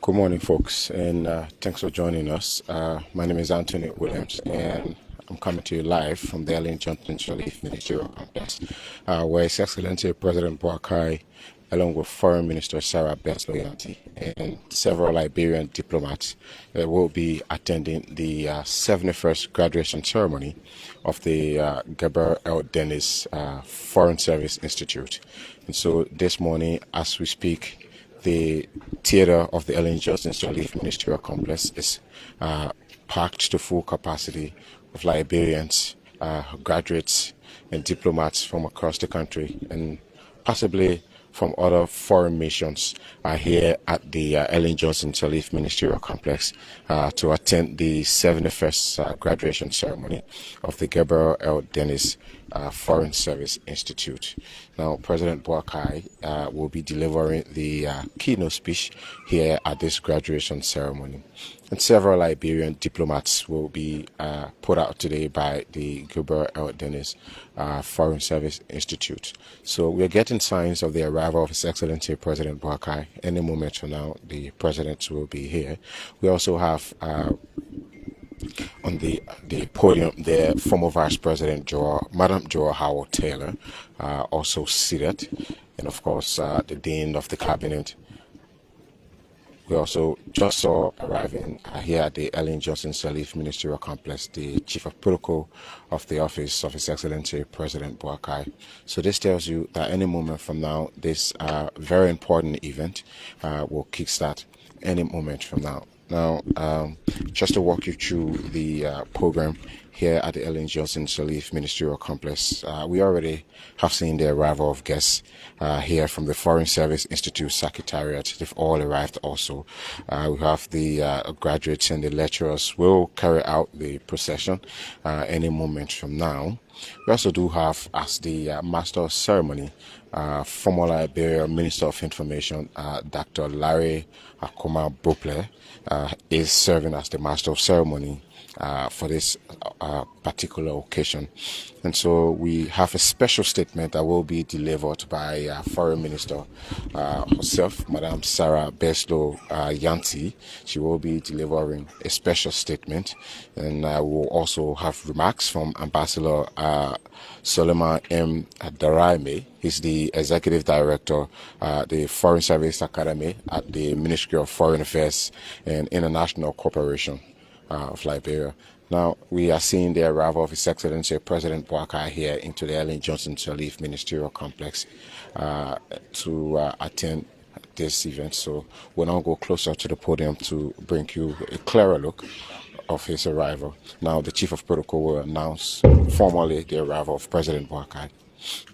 Good morning, folks, and thanks for joining us. My name is Anthony Williams, and I'm coming to you live from the Ellen Johnson Sirleaf Ministerial Complex, where His Excellency President Boakai, along with Foreign Minister Sarah Best-Loyanti and several Liberian diplomats, will be attending the 71st graduation ceremony of the Gabriel L. Foreign Service Institute. And so this morning, as we speak, the theater of the Ellen Johnson Sirleaf Ministerial Complex is packed to full capacity of Liberians, graduates, and diplomats from across the country, and possibly from other foreign missions are here at the Ellen Johnson Sirleaf Ministerial Complex to attend the 71st graduation ceremony of the Gabriel L. Foreign Service Institute. Now, President Boakai will be delivering the keynote speech here at this graduation ceremony. And several Liberian diplomats will be put out today by the Gabriel L. Foreign Service Institute. So we're getting signs of the arrival of His Excellency President Boakai. Any moment from now, the president will be here. We also have on the podium there, former Vice President Madam Howard Taylor, also seated, and of course the Dean of the Cabinet. We also just saw arriving here at the Ellen Johnson Sirleaf Ministerial Complex the Chief of Protocol of the Office of His Excellency President Boakai. So this tells you that any moment from now, this very important event will kickstart any moment from now. Now, just to walk you through the program here at the Ellen Johnson Sirleaf Ministerial Complex, we already have seen the arrival of guests here from the Foreign Service Institute Secretariat. They've all arrived also. We have the graduates and the lecturers will carry out the procession any moment from now. We also do have, as the Master of Ceremony, former Liberia Minister of Information, Dr. Larry Akoma Bople, is serving as the Master of Ceremony for this particular occasion. And so we have a special statement that will be delivered by Foreign Minister herself, Madam Sarah Best-Loyanti. She will be delivering a special statement, and we'll also have remarks from Ambassador Suleiman M. Daraime. He's the Executive Director the Foreign Service Academy at the Ministry of Foreign Affairs and International Cooperation of Liberia. Now, we are seeing the arrival of His Excellency President Boakai here into the Ellen Johnson Sirleaf Ministerial Complex to attend this event. So we'll now go closer to the podium to bring you a clearer look of his arrival. Now, the Chief of Protocol will announce formally the arrival of President Boakai.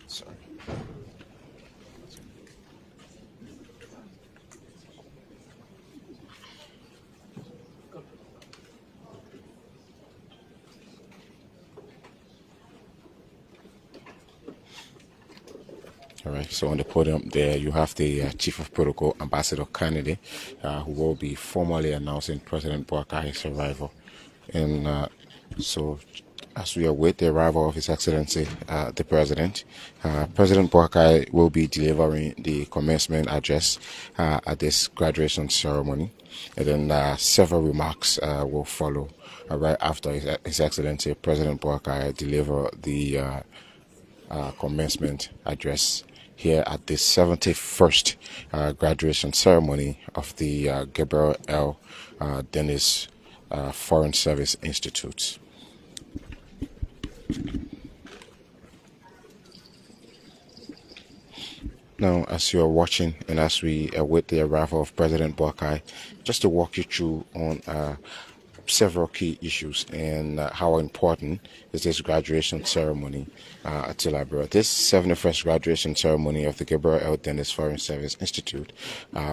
Sorry. All right, so on the podium there, you have the Chief of Protocol, Ambassador Kennedy, who will be formally announcing President Boakai's arrival. And so as we await the arrival of His Excellency, the President, President Boakai will be delivering the commencement address at this graduation ceremony. And then several remarks will follow right after His Excellency, President Boakai, deliver the commencement address here at the 71st graduation ceremony of the Gabriel L. Foreign Service Institute. Now, as you are watching and as we await the arrival of President Boakai, just to walk you through on several key issues and how important is this graduation ceremony to Liberia. This 71st graduation ceremony of the Gabriel L. Foreign Service Institute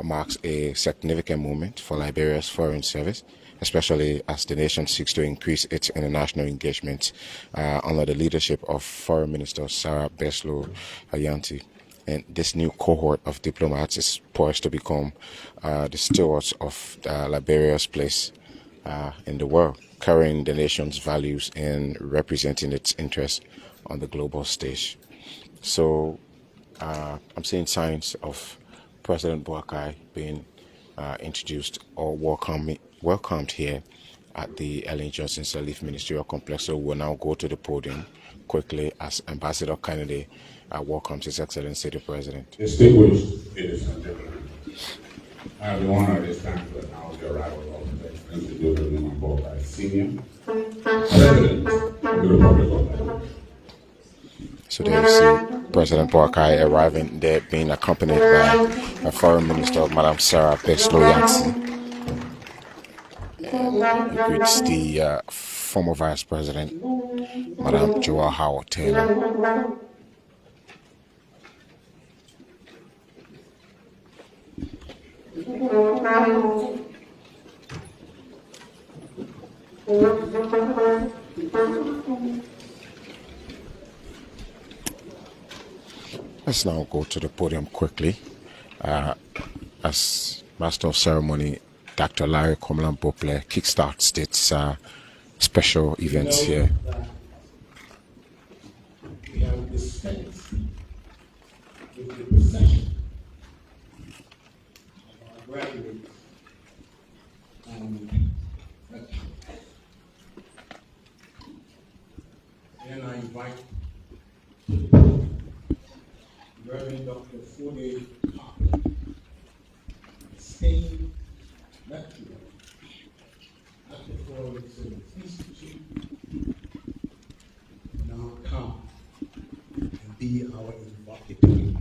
marks a significant moment for Liberia's foreign service, especially as the nation seeks to increase its international engagement under the leadership of Foreign Minister Sarah Best-Loyanti. And this new cohort of diplomats is poised to become the stewards of Liberia's place in the world, carrying the nation's values and representing its interests on the global stage. So I'm seeing signs of President Boakai being introduced or welcomed here at the Ellen Johnson Sirleaf Ministerial Complex. So we'll now go to the podium quickly as Ambassador Kennedy welcomes His Excellency the President. Distinguished ladies and gentlemen, I have the honor at this time to announce the arrival of the Excellency Gabriel L. Boakai, Senior, President of the Republic of Liberia. So there you see President Boakai arriving there, being accompanied by Foreign Minister Madam Suakoko Graduate Program. He greets the former Vice President, Madam Joel Taylor. Let's now go to the podium quickly as Master of Ceremony Dr. Larry Komlan Bople kickstarts its special events here. We have dispensed with the procession of our graduates and lecturers. And I invite Reverend Dr. Fode Cochran, esteemed lecturer at the Foreign Service Institute, now come and be our invocator.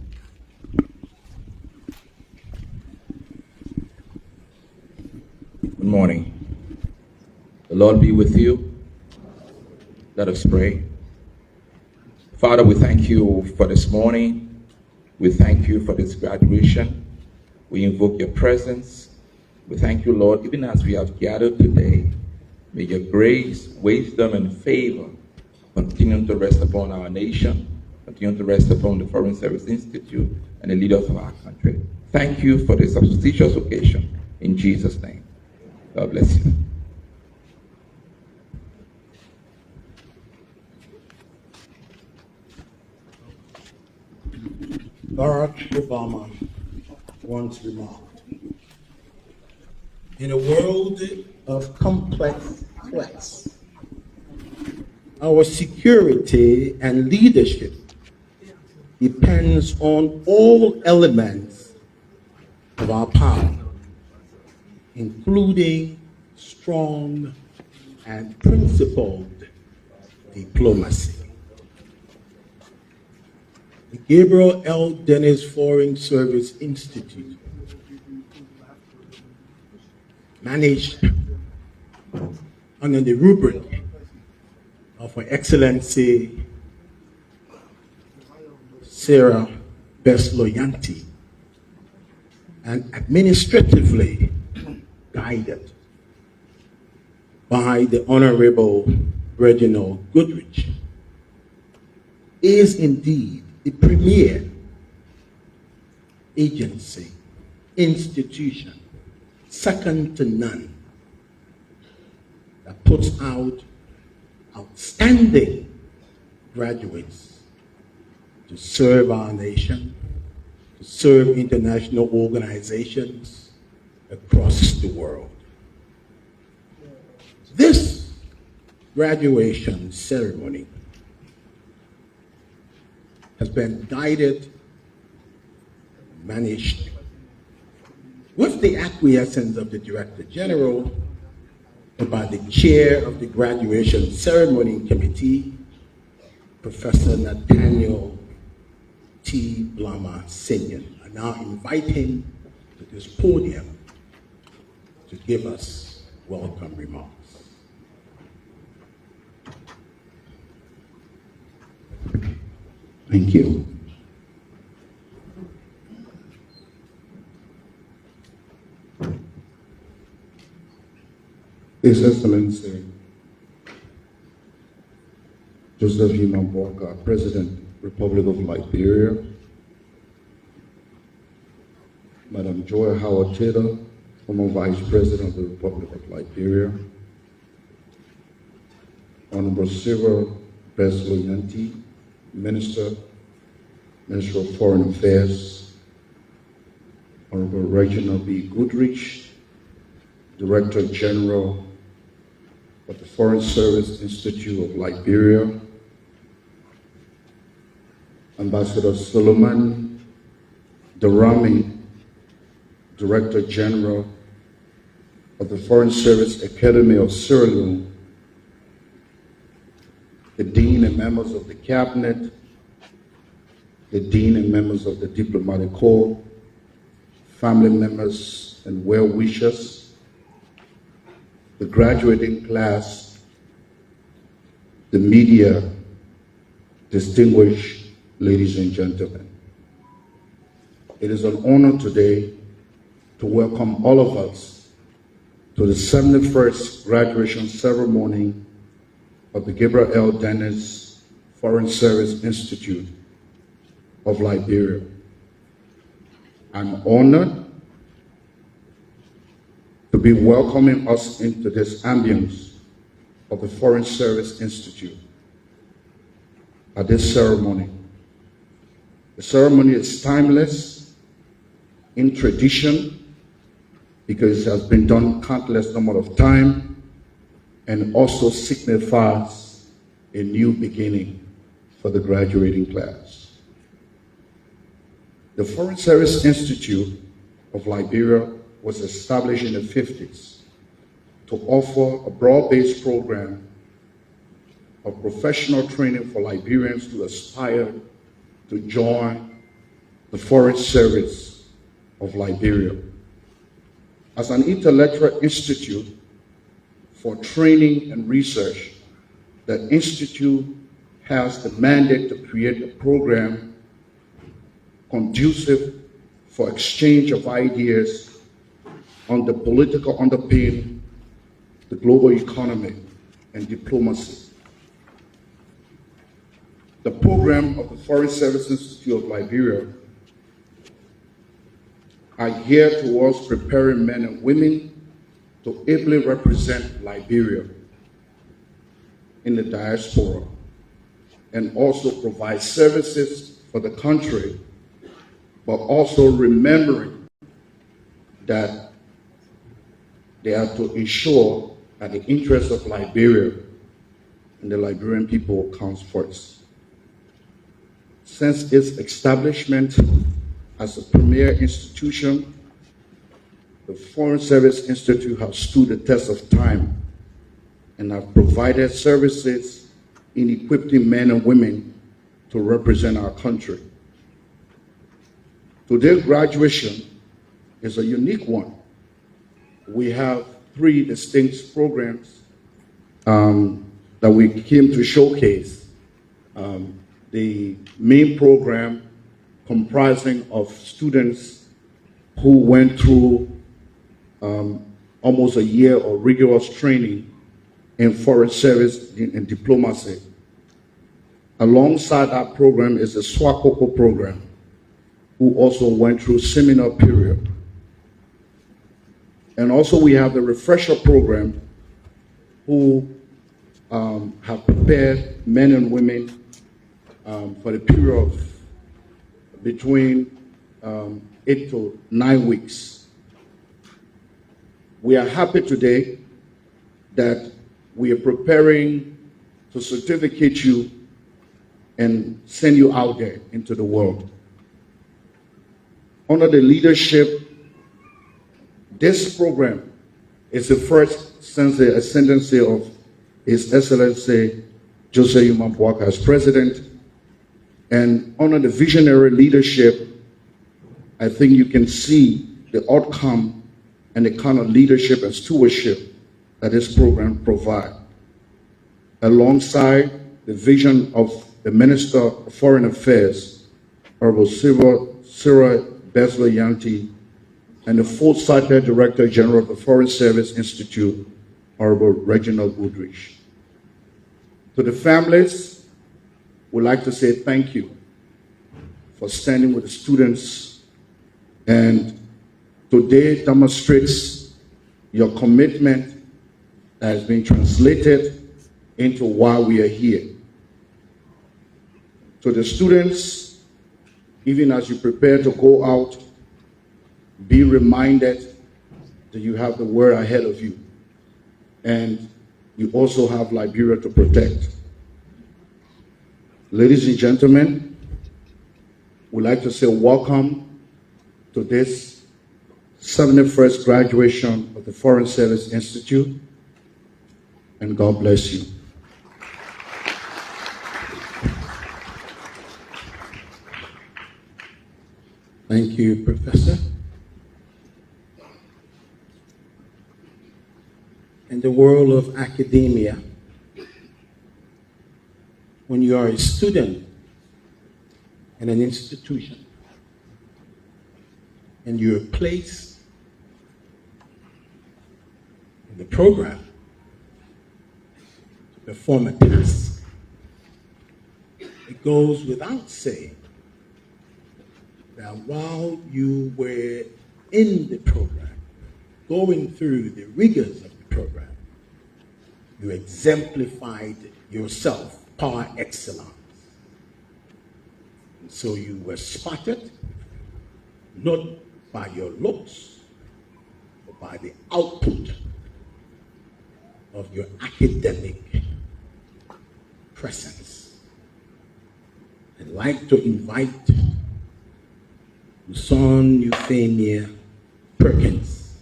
Good morning. The Lord be with you. Let us pray. Father, we thank you for this morning. We thank you for this graduation. We invoke your presence. We thank you, Lord, even as we have gathered today. May your grace, wisdom, and favor continue to rest upon our nation, continue to rest upon the Foreign Service Institute and the leaders of our country. Thank you for this auspicious occasion. In Jesus' name. God bless you. Barack Obama once remarked, in a world of complex threats, our security and leadership depends on all elements of our power, including strong and principled diplomacy. The Gabriel L. Dennis Foreign Service Institute, managed under the rubric of Her Excellency Sarah Besloyanti, and administratively guided by the Honorable Reginald Goodrich, is indeed the premier agency, institution, second to none, that puts out outstanding graduates to serve our nation, to serve international organizations across the world. This graduation ceremony has been guided, managed with the acquiescence of the Director General, but by the chair of the Graduation Ceremony Committee, Professor Nathaniel T. Blama Sr. I now invite him to this podium to give us welcome remarks. Thank you. His Excellency Joseph Nyuma Boakai, President, Republic of Liberia, Madam Joel Taylor, former Vice President of the Republic of Liberia, Honorable Cyril Besloyanti, Minister of Foreign Affairs, Honorable Reginald B. Goodrich, Director General of the Foreign Service Institute of Liberia, Ambassador Solomon Darami, Director General of the Foreign Service Academy of Sirleaf, the Dean and members of the Cabinet, the Dean and members of the Diplomatic Corps, family members and well-wishers, the graduating class, the media, distinguished ladies and gentlemen. It is an honor today to welcome all of us to the 71st graduation ceremony of the Gabriel L. Dennis Foreign Service Institute of Liberia. I'm honored to be welcoming us into this ambience of the Foreign Service Institute at this ceremony. The ceremony is timeless in tradition because it has been done countless number of times and also signifies a new beginning for the graduating class. The Foreign Service Institute of Liberia was established in the 50s to offer a broad-based program of professional training for Liberians to aspire to join the Foreign Service of Liberia. As an intellectual institute for training and research, the Institute has the mandate to create a program conducive for exchange of ideas on the political underpinning, the global economy, and diplomacy. The program of the Foreign Service Institute of Liberia are geared towards preparing men and women to ably represent Liberia in the diaspora and also provide services for the country, but also remembering that they have to ensure that the interests of Liberia and the Liberian people comes first. Since its establishment as a premier institution, the Foreign Service Institute has stood the test of time and have provided services in equipping men and women to represent our country. Today's graduation is a unique one. We have 3 distinct programs that we came to showcase. The main program comprising of students who went through almost a year of rigorous training in foreign service and diplomacy. Alongside that program is the Suakoko program, who also went through seminar period. And also we have the refresher program, who have prepared men and women for the period of between 8 to 9 weeks. We are happy today that we are preparing to certificate you and send you out there into the world. Under the leadership, this program is the first since the ascendancy of His Excellency Joseph Nyuma Boakai as president. And under the visionary leadership, I think you can see the outcome and the kind of leadership and stewardship that this program provides. Alongside the vision of the Minister of Foreign Affairs, Honorable Cyril Yanti, and the full-sighted Director General of the Foreign Service Institute, Honorable Reginald Goodrich. To the families, we'd like to say thank you for standing with the students, and today demonstrates your commitment that has been translated into why we are here. To the students, even as you prepare to go out be reminded that you have the world ahead of you, and you also have Liberia to protect. Ladies and gentlemen, we'd like to say welcome to this 71st graduation of the Foreign Service Institute, and God bless you. Thank you, Professor. In the world of academia, when you are a student in an institution and you're placed in the program to perform a task, it goes without saying that while you were in the program, going through the rigors of the program, you exemplified yourself par excellence. And so you were spotted not by your looks, but by the output of your academic presence. I'd like to invite Son Euphemia Perkins,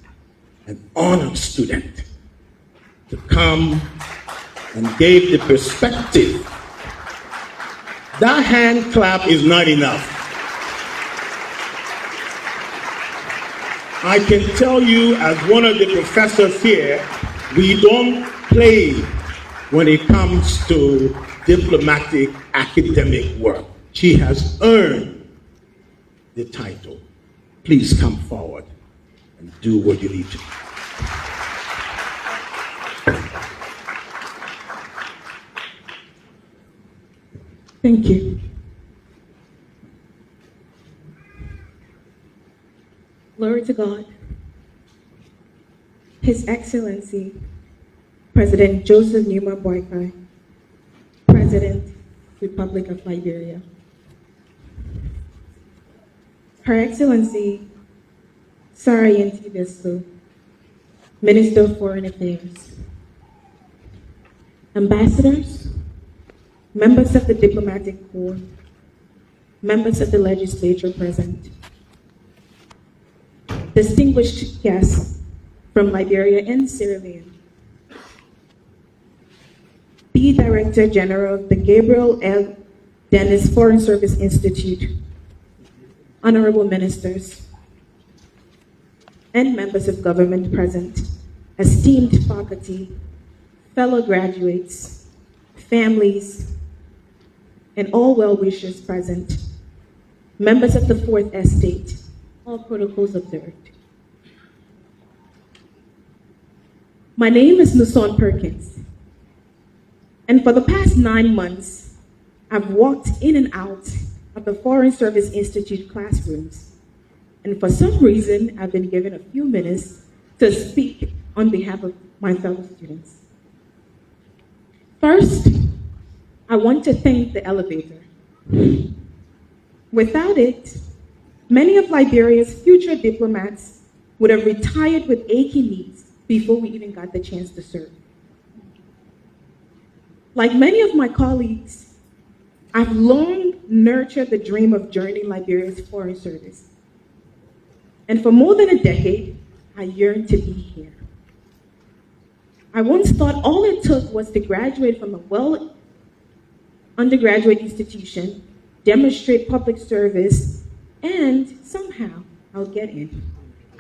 an honored student, to come and give the perspective. That hand clap is not enough. I can tell you, as one of the professors here, we don't play when it comes to diplomatic academic work. She has earned the title. Please come forward and do what you need to do. Thank you. Glory to God. His Excellency, President Joseph Nyuma Boakai, President, Republic of Liberia. Her Excellency, Sarah Yenti Vesco, Minister of Foreign Affairs. Ambassadors, members of the diplomatic corps, members of the legislature present, distinguished guests from Liberia and Sirleaf, the Director General of the Gabriel L. Dennis Foreign Service Institute, honorable ministers, and members of government present, esteemed faculty, fellow graduates, families, and all well-wishers present, members of the Fourth Estate, all protocols observed. My name is Nuson Perkins, and for the past 9 months, I've walked in and out of the Foreign Service Institute classrooms, and for some reason, I've been given a few minutes to speak on behalf of my fellow students. First, I want to thank the elevator. Without it, many of Liberia's future diplomats would have retired with aching knees before we even got the chance to serve. Like many of my colleagues, I've long nurtured the dream of joining Liberia's foreign service. And for more than a decade, I yearned to be here. I once thought all it took was to graduate from a undergraduate institution, demonstrate public service, and somehow I'll get in.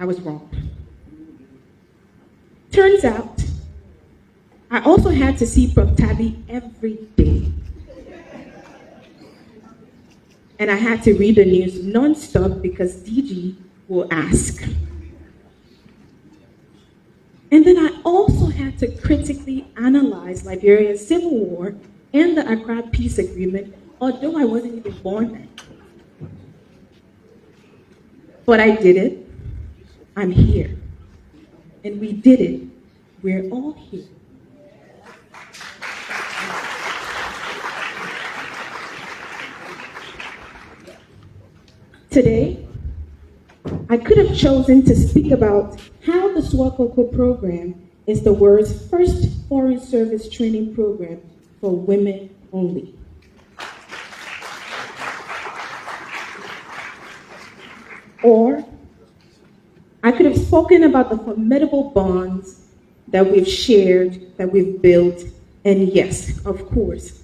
I was wrong. Turns out, I also had to see Prof. Tabby every day. And I had to read the news nonstop because DG will ask. And then I also had to critically analyze Liberia's civil war and the Accra Peace Agreement, although I wasn't even born then. But I did it. I'm here. And we did it. We're all here. Today, I could have chosen to speak about how the Suakoko program is the world's first foreign service training program for women only. Or I could have spoken about the formidable bonds that we've shared, that we've built, and yes, of course,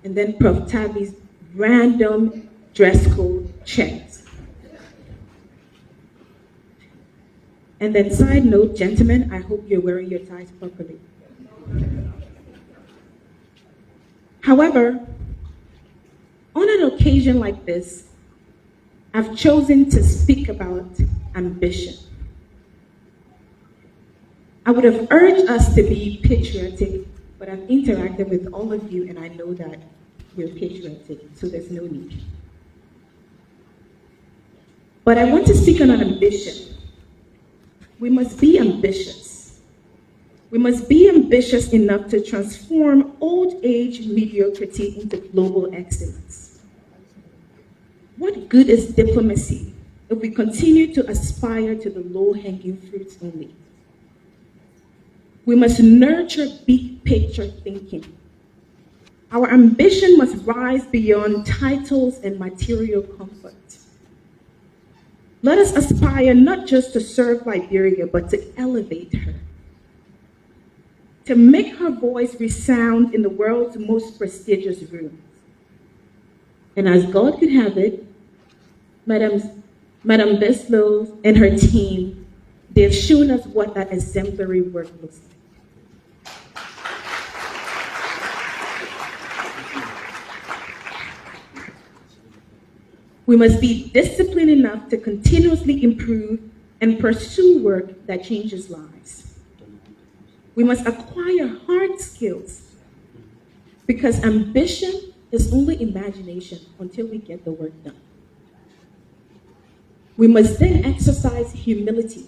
and then Prof. Tabi's random dress code checks. And then side note, gentlemen, I hope you're wearing your ties properly. However, on an occasion like this, I've chosen to speak about ambition. I would have urged us to be patriotic, but I've interacted with all of you and I know that we're patriotic, so there's no need. But I want to speak on ambition. We must be ambitious. We must be ambitious enough to transform old age mediocrity into global excellence. What good is diplomacy if we continue to aspire to the low-hanging fruits only? We must nurture big picture thinking. Our ambition must rise beyond titles and material comfort. Let us aspire not just to serve Liberia, but to elevate her, to make her voice resound in the world's most prestigious rooms. And as God could have it, Madam Beslow and her team, they've shown us what that exemplary work looks like. We must be disciplined enough to continuously improve and pursue work that changes lives. We must acquire hard skills because ambition is only imagination until we get the work done. We must then exercise humility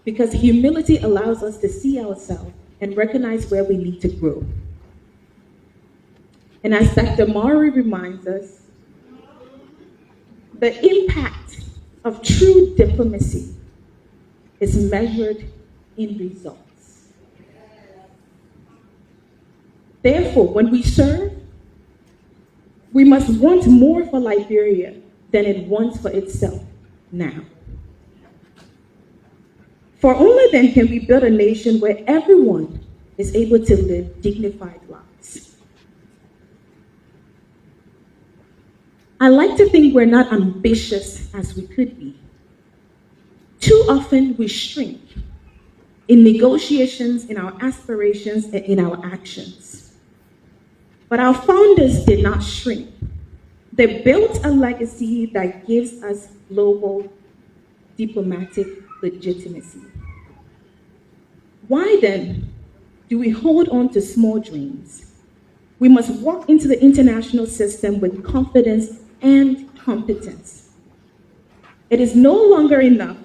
because humility allows us to see ourselves and recognize where we need to grow. And as Dr. Maury reminds us, the impact of true diplomacy is measured in results. Therefore, when we serve, we must want more for Liberia than it wants for itself now. For only then can we build a nation where everyone is able to live dignified lives. I like to think we're not ambitious as we could be. Too often we shrink in negotiations, in our aspirations, and in our actions. But our founders did not shrink. They built a legacy that gives us global diplomatic legitimacy. Why then do we hold on to small dreams? We must walk into the international system with confidence and competence. It is no longer enough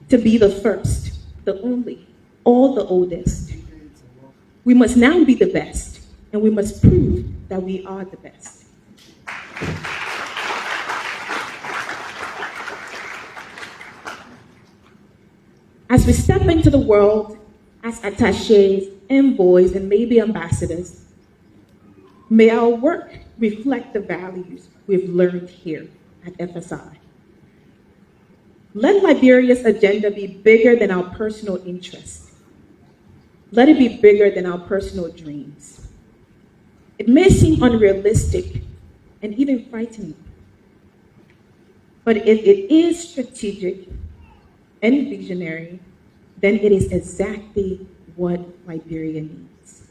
to be the first, the only, or the oldest. We must now be the best, and we must prove that we are the best. As we step into the world as attachés, envoys, and maybe ambassadors, may our work reflect the values we've learned here at FSI. Let Liberia's agenda be bigger than our personal interests. Let it be bigger than our personal dreams. It may seem unrealistic and even frightening, but if it is strategic and visionary, then it is exactly what Liberia needs.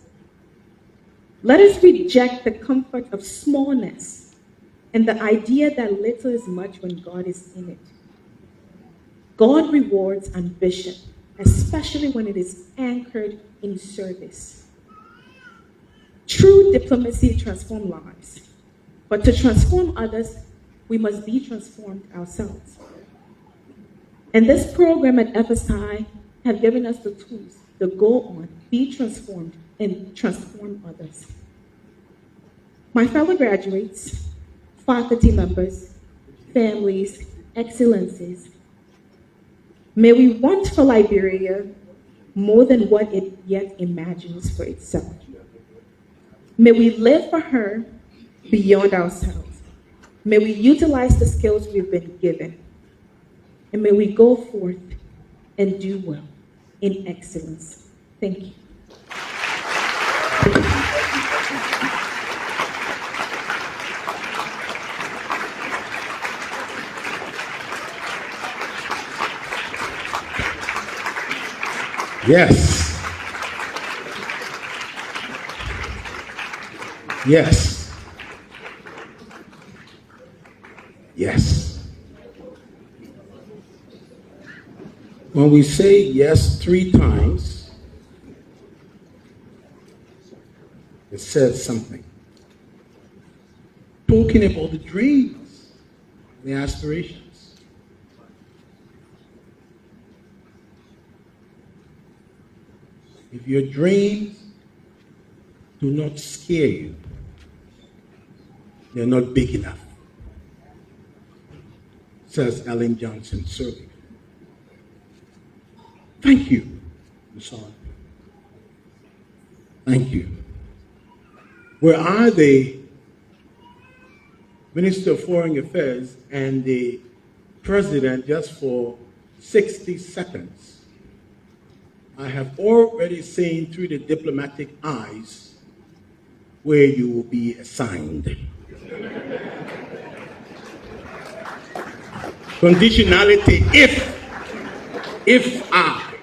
Let us reject the comfort of smallness and the idea that little is much when God is in it. God rewards ambition, especially when it is anchored in service. True diplomacy transforms lives, but to transform others, we must be transformed ourselves. And this program at FSI have given us the tools to go on, be transformed, and transform others. My fellow graduates, faculty members, families, excellencies, May we want for Liberia more than what it yet imagines for itself. May we live for her beyond ourselves. May we utilize the skills we've been given. And may we go forth and do well in excellence. Thank you. Yes. Yes. Yes. When we say yes 3 times, it says something. Talking about the dreams, the aspirations. If your dreams do not scare you, they're not big enough, says Ellen Johnson Sirleaf. Thank you, Ms. Hall. Thank you. Where are the Minister of Foreign Affairs and the President just for 60 seconds? I have already seen through the diplomatic eyes where you will be assigned. Conditionality, if I,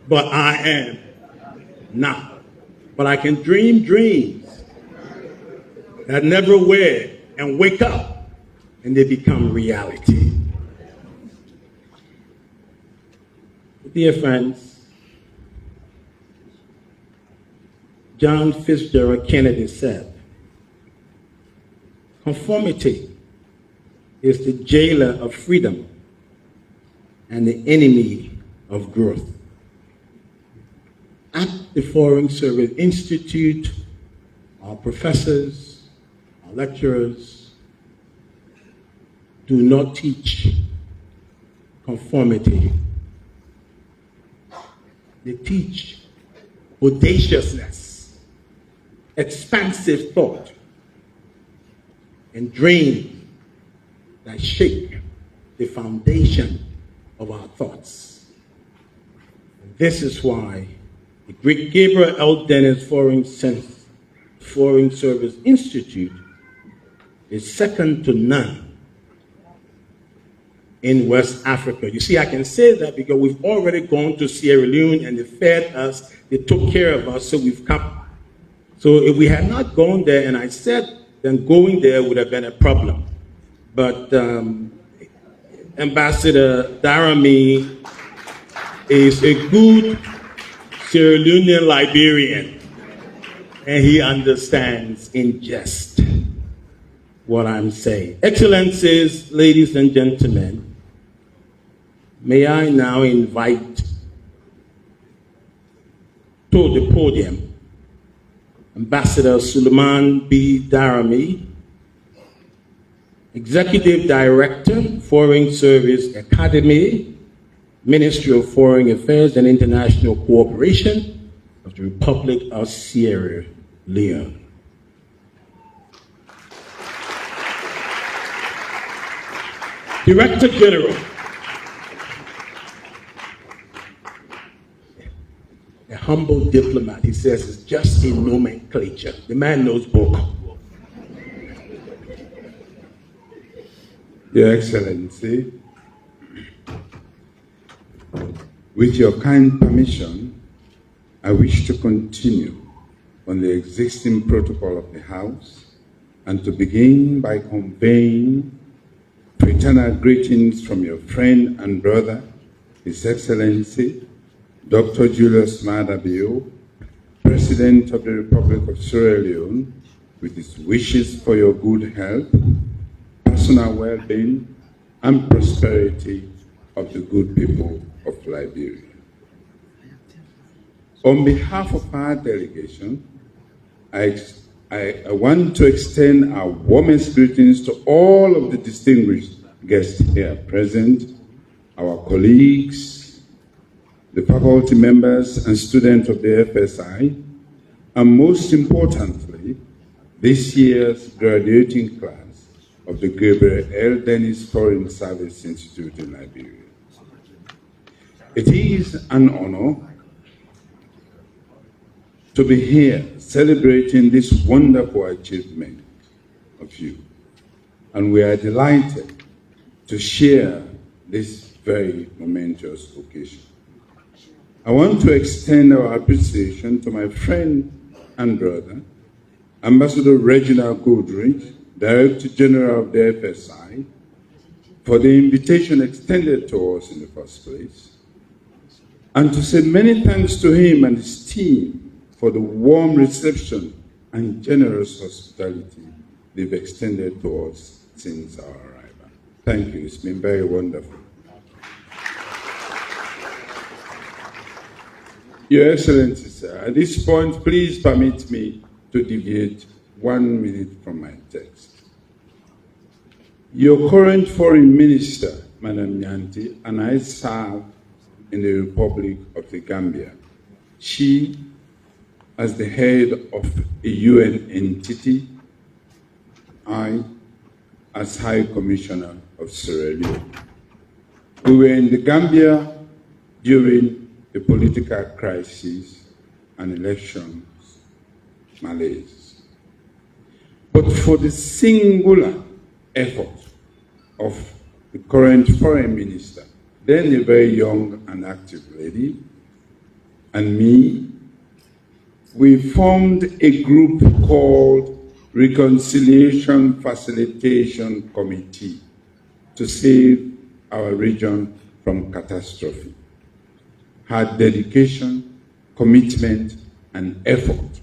but I am not. But I can dream dreams that never wear and wake up and they become reality. Dear friends, John Fitzgerald Kennedy said, conformity is the jailer of freedom and the enemy of growth. At the Foreign Service Institute, our professors, our lecturers do not teach conformity. They teach audaciousness, expansive thought, and dreams that shake the foundation of our thoughts. And this is why the Great Gabriel L. Dennis Foreign Service Institute is second to none in West Africa. You see, I can say that because we've already gone to Sierra Leone and they fed us, they took care of us, so we've come. So if we had not gone there, and I said, then going there would have been a problem. But Ambassador Daramy is a good Sierra Leonean Liberian, and he understands in jest what I'm saying. Excellencies, ladies and gentlemen, may I now invite to the podium Ambassador Suleiman B. Daramy, Executive Director, Foreign Service Academy, Ministry of Foreign Affairs and International Cooperation of the Republic of Sierra Leone. Director General, a humble diplomat, he says it's just a nomenclature. The man knows book. Your Excellency, with your kind permission, I wish to continue on the existing protocol of the House and to begin by conveying fraternal greetings from your friend and brother, His Excellency, Dr. Julius Maada Bio, President of the Republic of Sierra Leone, with his wishes for your good health, personal well-being, and prosperity of the good people of Liberia. On behalf of our delegation, I want to extend our warmest greetings to all of the distinguished guests here present our colleagues, the faculty members and students of the FSI, and most importantly, this year's graduating class of the Gabriel L. Foreign Service Institute in Liberia. It is an honor to be here celebrating this wonderful achievement of you. And we are delighted to share this very momentous occasion. I want to extend our appreciation to my friend and brother, Ambassador Reginald Goodrich, Director General of the FSI, for the invitation extended to us in the first place, and to say many thanks to him and his team for the warm reception and generous hospitality they've extended to us since our arrival. Thank you. It's been very wonderful. Your Excellency, sir, at this point, please permit me to deviate 1 minute from my text. Your current Foreign Minister, Madam Nyanti, and I serve in the Republic of the Gambia. She, as the head of a UN entity, I, as High Commissioner of Sirleaf. We were in the Gambia during the political crisis and elections malaise. But for the singular effort of the current Foreign Minister, then a very young and active lady, and me, we formed a group called Reconciliation Facilitation Committee to save our region from catastrophe. Her dedication, commitment, and effort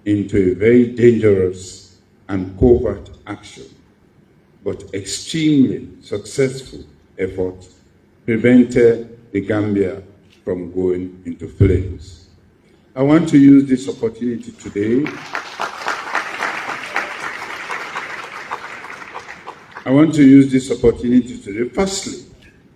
into a very dangerous and covert action, but extremely successful effort, prevented the Gambia from going into flames. I want to use this opportunity today. Firstly,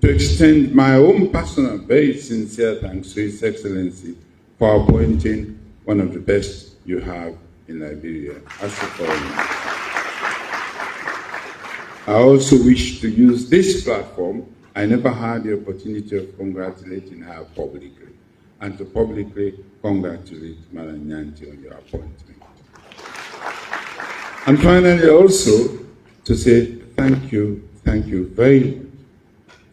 to extend my own personal, very sincere thanks to His Excellency for appointing one of the best you have in Liberia as a foreign minister. I also wish to use this platform. I never had the opportunity of congratulating her publicly, and to publicly congratulate Madam Nyanti on your appointment. And finally, also to say thank you very much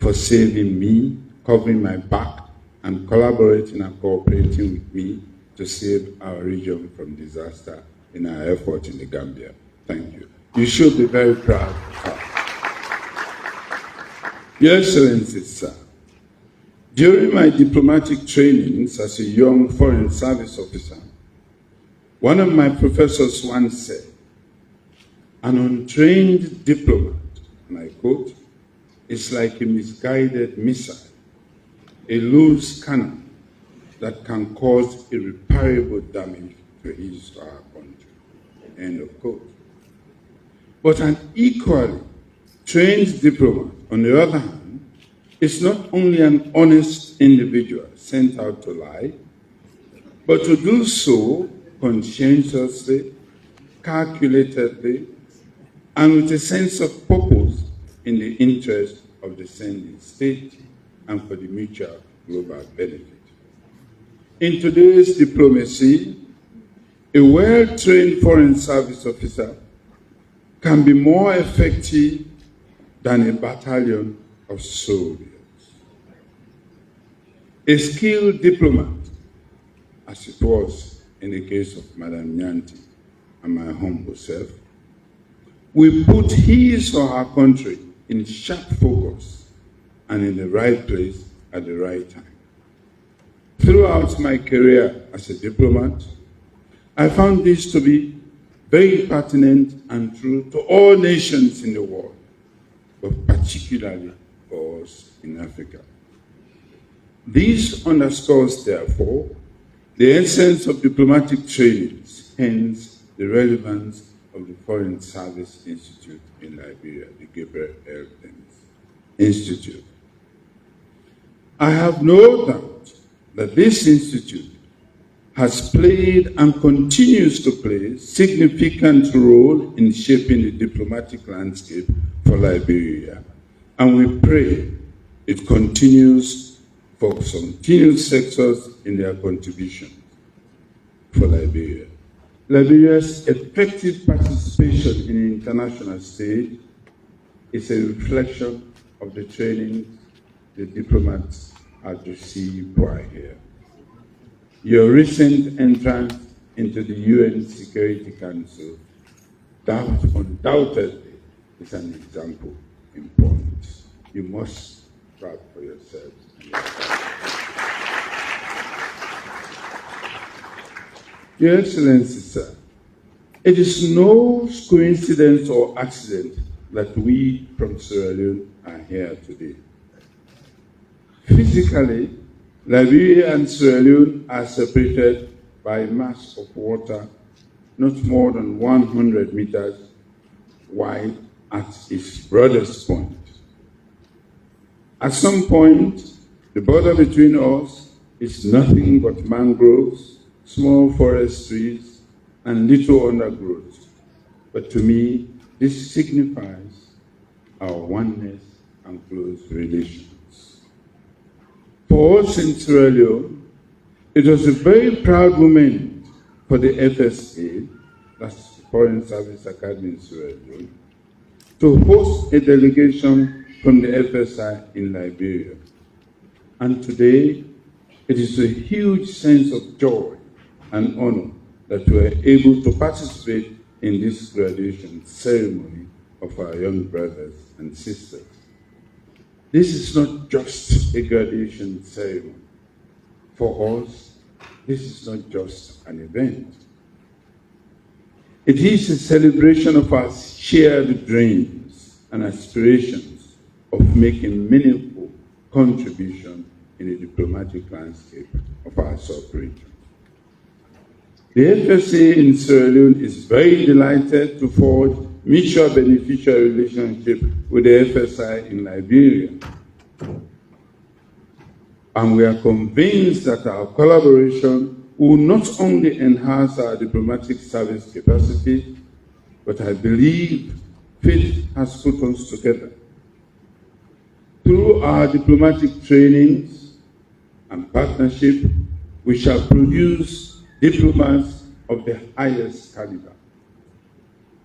for saving me, covering my back, and collaborating and cooperating with me to save our region from disaster in our effort in the Gambia. Thank you. You should be very proud of her. Your Excellency, sir, during my diplomatic trainings as a young foreign service officer, one of my professors once said, an untrained diplomat, and I quote, is like a misguided missile, a loose cannon that can cause irreparable damage to his or her country, end of quote. But an equally trained diplomat, on the other hand, is not only an honest individual sent out to lie, but to do so conscientiously, calculatedly, and with a sense of purpose in the interest of the sending state and for the mutual global benefit. In today's diplomacy, a well-trained foreign service officer can be more effective than a battalion of soldiers. A skilled diplomat, as it was in the case of Madam Nyanti and my humble self, will put his or her country in sharp focus and in the right place at the right time. Throughout my career as a diplomat, I found this to be very pertinent and true to all nations in the world, but particularly for us in Africa. This underscores, therefore, the essence of diplomatic trainings, hence the relevance of the Foreign Service Institute in Liberia, the Gabriel L. Institute. I have no doubt that this institute has played and continues to play a significant role in shaping the diplomatic landscape for Liberia, and we pray it continues for continued success in their contribution for Liberia. Liberia's effective participation in the international stage is a reflection of the training the diplomats have received while here. Your recent entrance into the UN Security Council, that undoubtedly is an example in point. You must proud for yourselves. Your Excellency, sir, it is no coincidence or accident that we from Sierra Leone are here today. Physically, Liberia and Sierra Leone are separated by a mass of water not more than 100 meters wide at its broadest point. At some point, the border between us is nothing but mangroves, small forest trees, and little undergrowth. But to me, this signifies our oneness and close relations. For us in Sierra Leone, it was a very proud moment for the FSA, that's the Foreign Service Academy in Sierra Leone, to host a delegation from the FSI in Liberia. And today, it is a huge sense of joy and honor that we are able to participate in this graduation ceremony of our young brothers and sisters. This is not just a graduation ceremony. For us, this is not just an event. It is a celebration of our shared dreams and aspirations of making meaningful contribution in the diplomatic landscape of our sub-region. The FSA in Sierra Leone is very delighted to forge mutual beneficial relationship with the FSI in Liberia. And we are convinced that our collaboration will not only enhance our diplomatic service capacity, but I believe fate has put us together. Through our diplomatic trainings and partnership, we shall produce diplomats of the highest caliber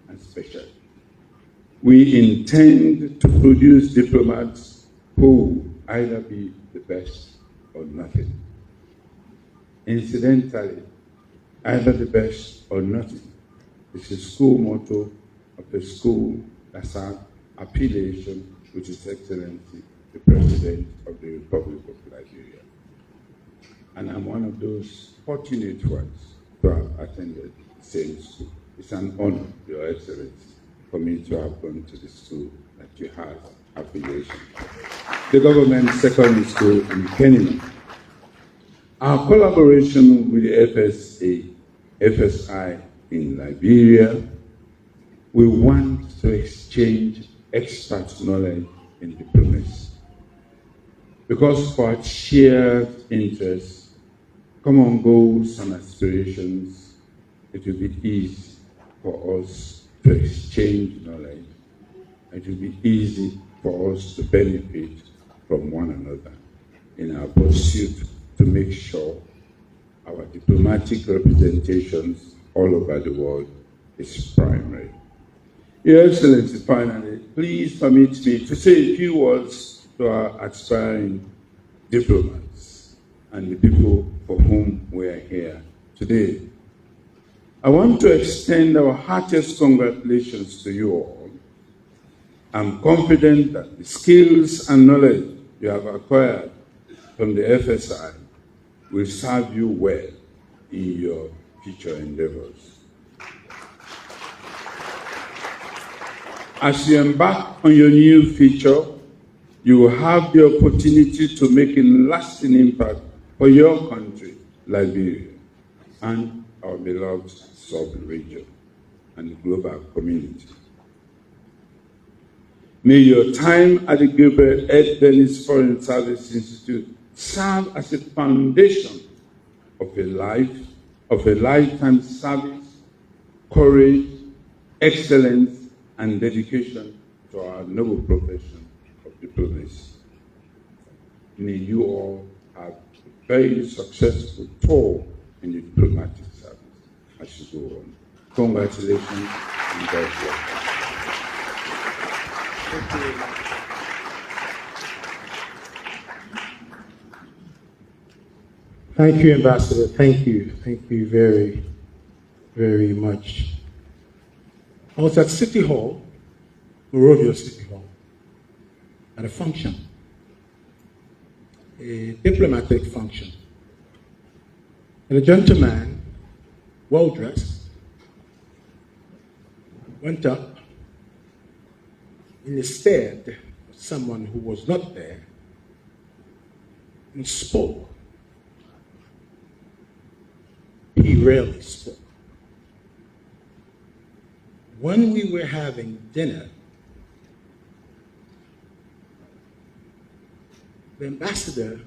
and specialty. We intend to produce diplomats who will either be the best or nothing. Incidentally, either the best or nothing is the school motto of the school that's our affiliation with His Excellency, the President of the Republic of Liberia. And I'm one of those fortunate ones to have attended the same school. It's an honor, Your Excellency, for me to have gone to the school that you have affiliation. The government secondary school in Kenya. Our collaboration with the FSI in Liberia, we want to exchange expert knowledge in diplomacy. Because of our shared interests, common goals and aspirations, it will be easy for us to exchange knowledge. It will be easy for us to benefit from one another in our pursuit to make sure our diplomatic representations all over the world is primary. Your Excellency, finally, please permit me to say a few words to our aspiring diplomats and the people for whom we are here today. I want to extend our heartiest congratulations to you all. I'm confident that the skills and knowledge you have acquired from the FSI will serve you well in your future endeavors. As you embark on your new future, you will have the opportunity to make a lasting impact for your country, Liberia, and our beloved sub-region and the global community. May your time at the Gabriel L. Foreign Service Institute serve as a foundation of a lifetime service, courage, excellence, and dedication to our noble profession of diplomacy. May you all have a very successful tour in the diplomatic service as you go on. Congratulations and God bless. Thank you. Thank you, Ambassador. Thank you. Thank you very, very much. I was at City Hall, Monrovia City Hall, at a function, a diplomatic function. And a gentleman, well-dressed, went up in the stead of someone who was not there and spoke. He rarely spoke. When we were having dinner, the ambassador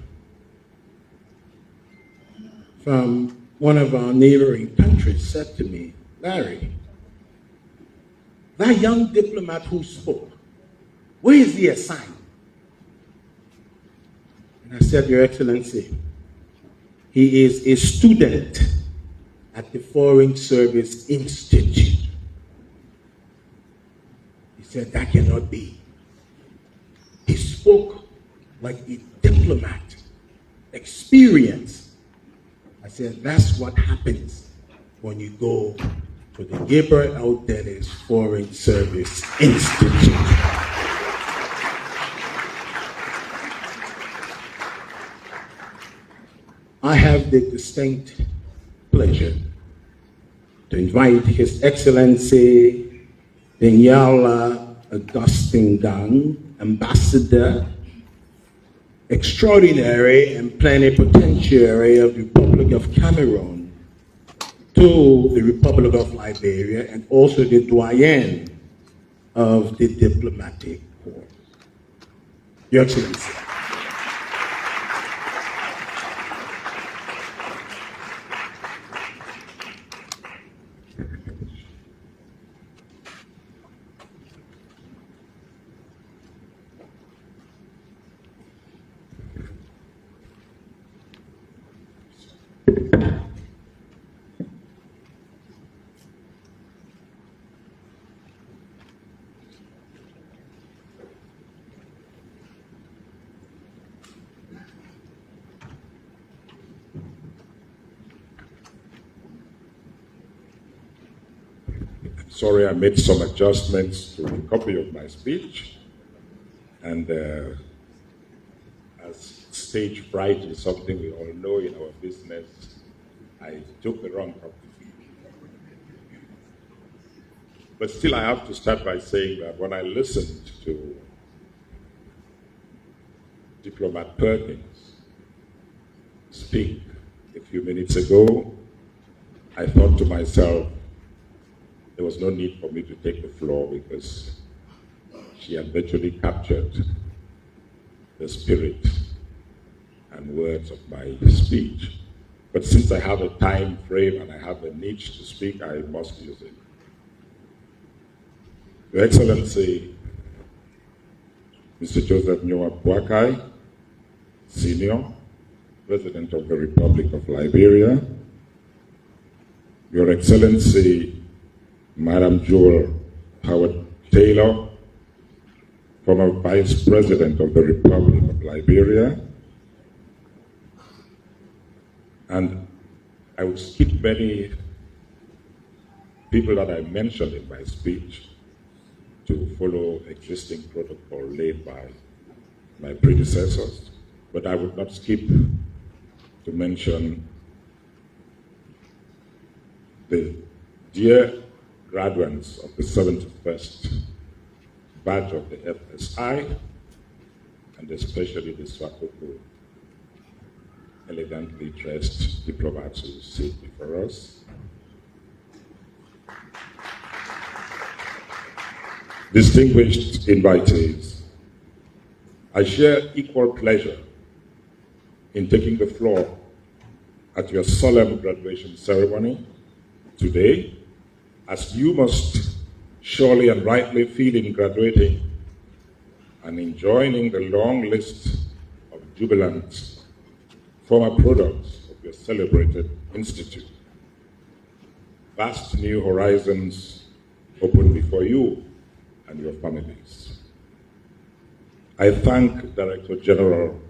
from one of our neighboring countries said to me, "Larry, that young diplomat who spoke, where is he assigned?" And I said, "Your Excellency, he is a student at the Foreign Service Institute." He said, "That cannot be." He spoke like a diplomat, experience. I said, "That's what happens when you go to the Gabriel L. Foreign Service Institute." I have the distinct pleasure to invite His Excellency Nyuma Augustine Gang, Ambassador Extraordinary and Plenipotentiary of the Republic of Cameroon, to the Republic of Liberia, and also the doyen of the diplomatic corps. Your Excellency. Sorry, I made some adjustments to the copy of my speech, and as stage fright is something we all know in our business, I took the wrong copy. But still, I have to start by saying that when I listened to Diplomat Perkins speak a few minutes ago, I thought to myself, there was no need for me to take the floor because she had virtually captured the spirit and words of my speech. But since I have a time frame and I have a niche to speak, I must use it. Your Excellency, Mr. Joseph Nyuma Boakai, Senior, President of the Republic of Liberia, Your Excellency, Madam Joel Howard Taylor, former Vice President of the Republic of Liberia, and I would skip many people that I mentioned in my speech to follow existing protocol laid by my predecessors, but I would not skip to mention the dear graduates of the 71st batch of the FSI, and especially the Suakoko elegantly dressed diplomats who sit before us. Distinguished invitees, I share equal pleasure in taking the floor at your solemn graduation ceremony today, as you must surely and rightly feel in graduating and in joining the long list of jubilants, former products of your celebrated institute. Vast new horizons open before you and your families. I thank Director General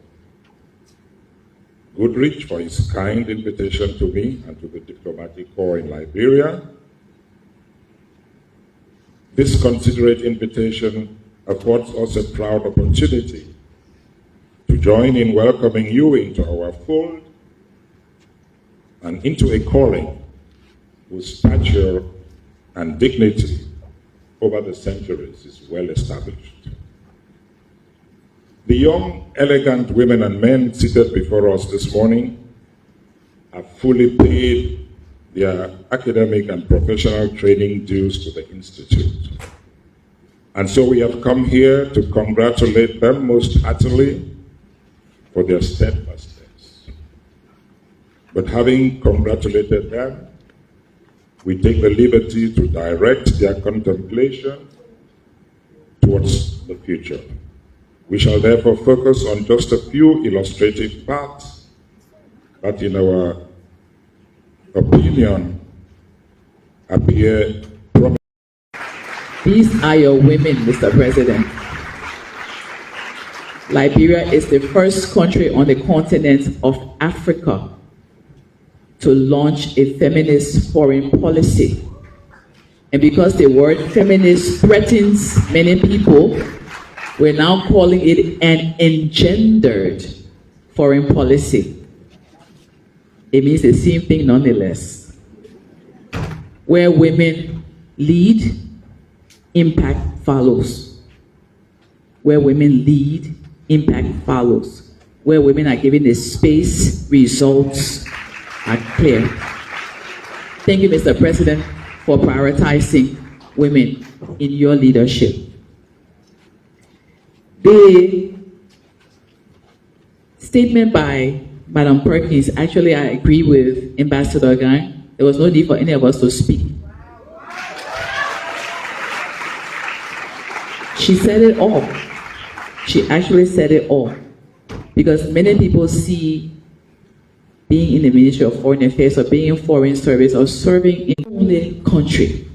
Goodrich for his kind invitation to me and to the diplomatic corps in Liberia. This considerate invitation affords us a proud opportunity to join in welcoming you into our fold and into a calling whose stature and dignity over the centuries is well established. The young, elegant women and men seated before us this morning have fully paid their academic and professional training dues to the Institute. And so we have come here to congratulate them most heartily for their steadfastness. But having congratulated them, we take the liberty to direct their contemplation towards the future. We shall therefore focus on just a few illustrative parts that, in our opinion, appear promising. These are your women, Mr. President. Liberia is the first country on the continent of Africa to launch a feminist foreign policy. And because the word feminist threatens many people, we're now calling it an engendered foreign policy. It means the same thing nonetheless. Where women lead, impact follows. Where women lead, impact follows. Where women are given the space, results are clear. Thank you, Mr. President, for prioritizing women in your leadership. The statement by Madam Perkins, actually I agree with Ambassador Gang. There was no need for any of us to speak. She said it all. She actually said it all. Because many people see being in the Ministry of Foreign Affairs or being in foreign service or serving in only country.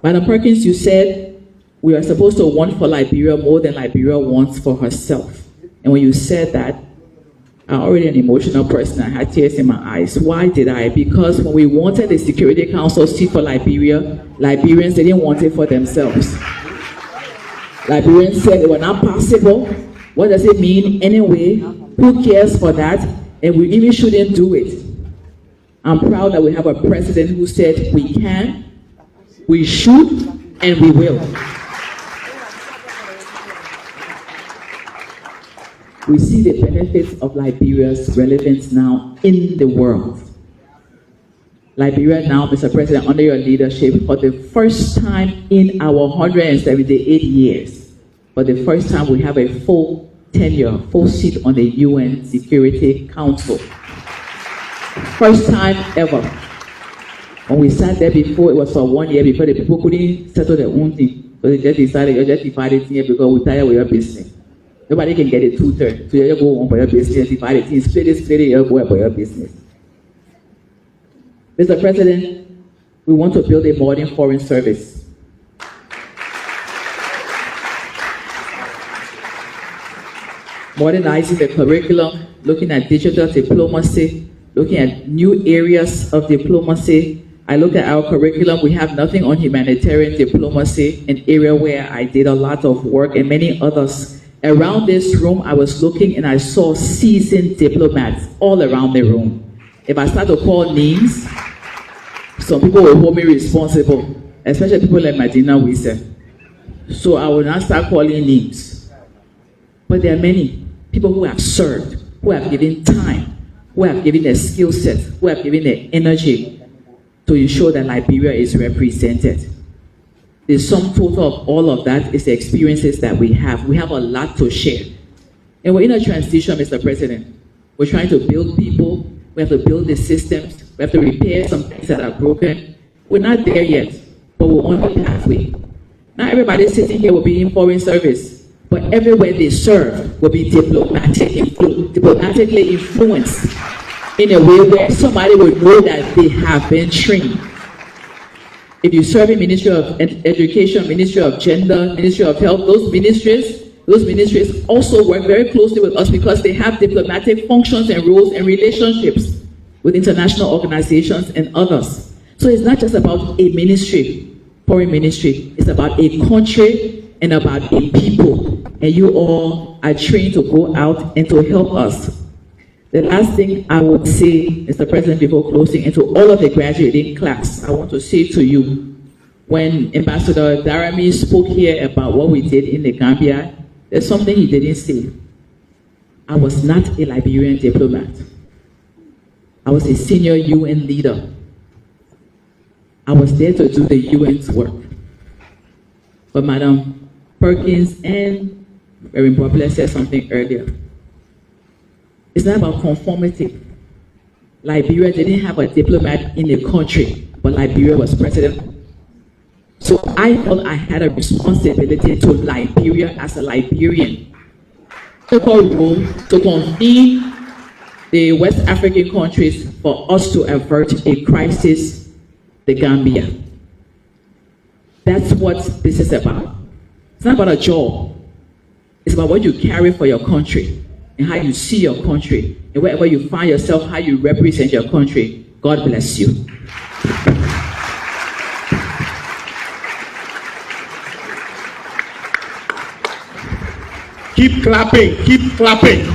Madam Perkins, you said we are supposed to want for Liberia more than Liberia wants for herself. And when you said that, I'm already an emotional person. I had tears in my eyes. Why did I? Because when we wanted the Security Council seat for Liberia, Liberians didn't want it for themselves. Liberians said it was not possible. What does it mean anyway? Who cares for that? And we really shouldn't do it. I'm proud that we have a president who said we can, we should, and we will. We see the benefits of Liberia's relevance now in the world. Liberia now, Mr. President, under your leadership, for the first time in our 178 years, for the first time we have a full tenure, full seat on the UN Security Council. First time ever. When we sat there before, it was for 1 year before the people couldn't settle their own thing. So they just decided, you're just divided here because we're tired with your business. Nobody can get it 2/3. So you go on for your business, divide it, split it, you go for your business. Mr. President, we want to build a modern foreign service. Modernizing the curriculum, looking at digital diplomacy, looking at new areas of diplomacy. I look at our curriculum, we have nothing on humanitarian diplomacy, an area where I did a lot of work, and many others. Around this room, I was looking and I saw seasoned diplomats all around the room. If I start to call names, some people will hold me responsible, especially people like Madina Wisa. So I will not start calling names. But there are many people who have served, who have given time, who have given their skill set, who have given their energy to ensure that Liberia is represented. The sum total of all of that is the experiences that we have. We have a lot to share. And we're in a transition, Mr. President. We're trying to build people. We have to build the systems. We have to repair some things that are broken. We're not there yet, but we're only halfway. Not everybody sitting here will be in foreign service, but everywhere they serve will be diplomatically influenced in a way where somebody will know that they have been trained. If you serve in Ministry of Education, Ministry of Gender, Ministry of Health, those ministries also work very closely with us because they have diplomatic functions and roles and relationships with international organizations and others. So it's not just about a ministry, foreign ministry, it's about a country and about a people. And you all are trained to go out and to help us. The last thing I would say, Mr. President, before closing, and to all of the graduating class, I want to say to you, when Ambassador Darami spoke here about what we did in the Gambia, there's something he didn't say. I was not a Liberian diplomat. I was a senior UN leader. I was there to do the UN's work. But Madam Perkins and Reverend Boakai said something earlier. It's not about conformity. Liberia didn't have a diplomat in the country, but Liberia was president. So I felt I had a responsibility to Liberia as a Liberian. Took a role to convene the West African countries for us to avert a crisis, the Gambia. That's what this is about. It's not about a job. It's about what you carry for your country and how you see your country. And wherever you find yourself, how you represent your country. God bless you. Keep clapping, keep clapping.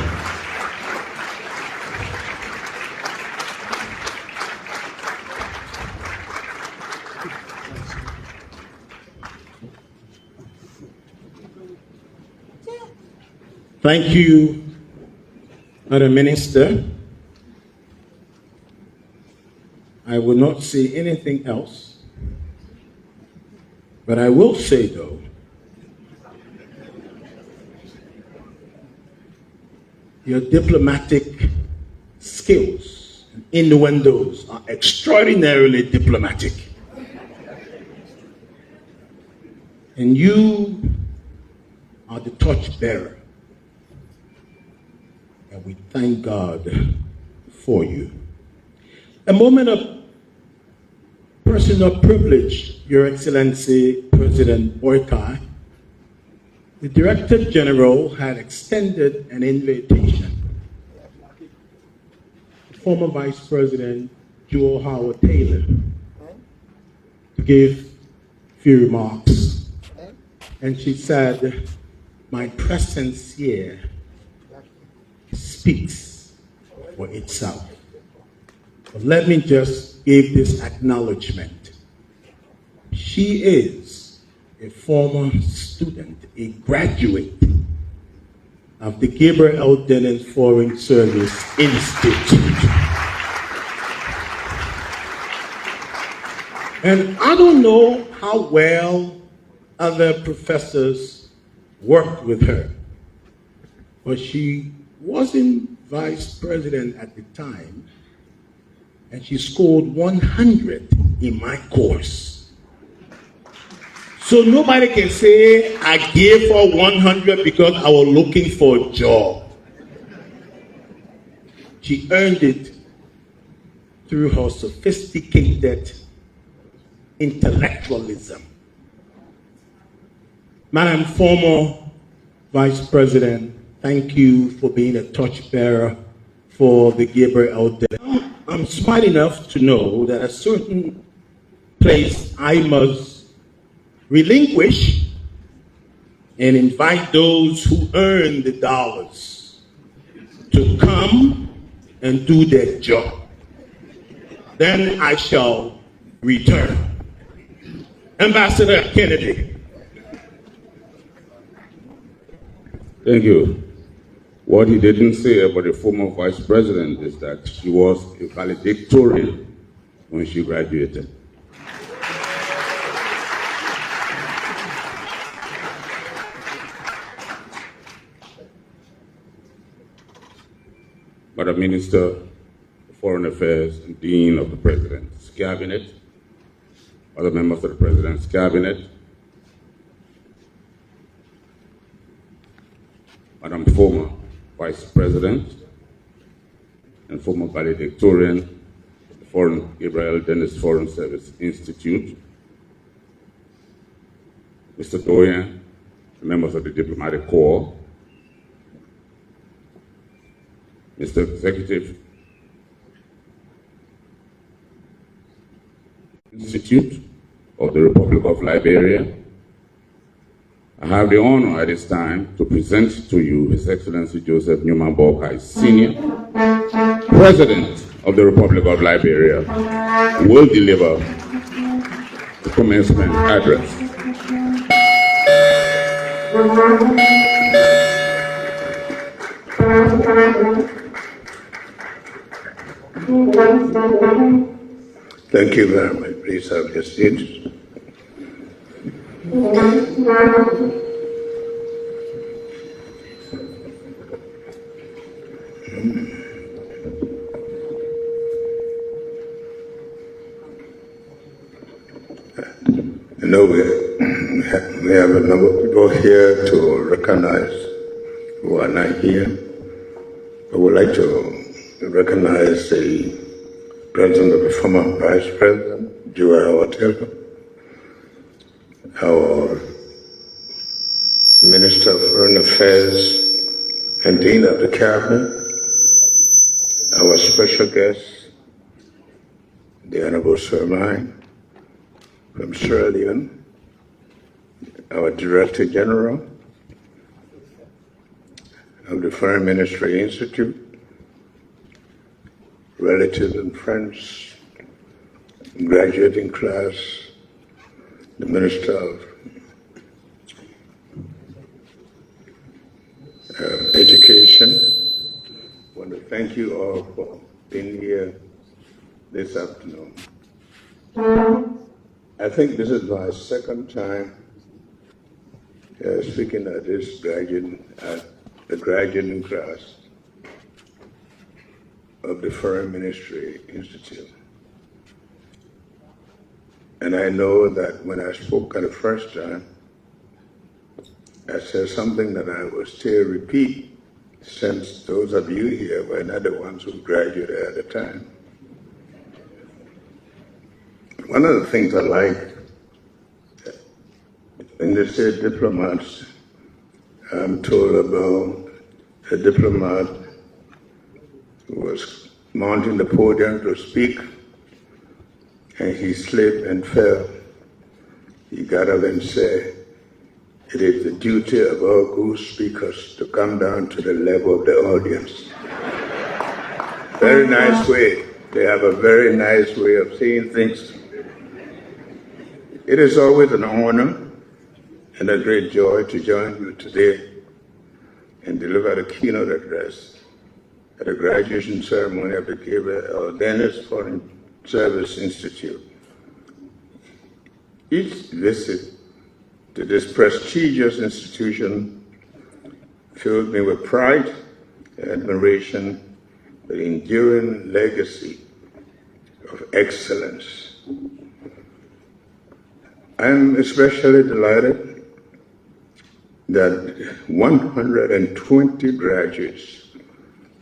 Thank you, Madam Minister. I will not say anything else, but I will say, though, your diplomatic skills and innuendos are extraordinarily diplomatic. And you are the torchbearer. And we thank God for you. A moment of personal privilege, Your Excellency President Boakai. The Director General had extended an invitation to former Vice President Joel Howard Taylor to give a few remarks. And she said, my presence here speaks for itself. But let me just give this acknowledgement. She is a former student, a graduate of the Gabriel L. Foreign Service Institute. And I don't know how well other professors worked with her, but she wasn't vice president at the time, and she scored 100 in my course. So nobody can say I gave her 100 because I was looking for a job. She earned it through her sophisticated intellectualism. Madam former Vice President, thank you for being a torchbearer for the Gabriel L. I'm smart enough to know that a certain place I must relinquish and invite those who earn the dollars to come and do their job. Then I shall return. Ambassador Kennedy. Thank you. What he didn't say about the former vice president is that she was a valedictorian when she graduated. Madam Minister of Foreign Affairs and Dean of the President's Cabinet, other members of the President's Cabinet, Madam former Vice President and former valedictorian of the Gabriel L. Foreign Service Institute, Mr. Doyen, the members of the Diplomatic Corps, Mr. Executive Institute of the Republic of Liberia, I have the honor at this time to present to you His Excellency Joseph Nyuma Boakai, Senior, President of the Republic of Liberia, who will deliver the commencement address. Thank you very much. Please have your seats. I know we have a number of people here to recognize who are not here. I would like to recognize the President of the former Vice President, Gabriel L, our Minister of Foreign Affairs and Dean of the Cabinet, our special guest, the Honorable Sirleaf from Sirleaf, our Director General of the Foreign Ministry Institute, relatives and friends, graduating class, the Minister of Education. I want to thank you all for being here this afternoon. I think this is my second time speaking at this the graduating class of the Foreign Ministry Institute. And I know that when I spoke at the first time, I said something that I will still repeat, since those of you here were not the ones who graduated at the time. One of the things I like, when they say diplomats, I'm told about a diplomat who was mounting the podium to speak, and he slipped and fell. He got up and said, "It is the duty of all good speakers to come down to the level of the audience." Very nice way. They have a very nice way of saying things. It is always an honor and a great joy to join you today and deliver the keynote address at the graduation ceremony of the Gabriel L. Foreign Service Institute. Each visit to this prestigious institution filled me with pride and admiration for the enduring legacy of excellence. I'm especially delighted that 120 graduates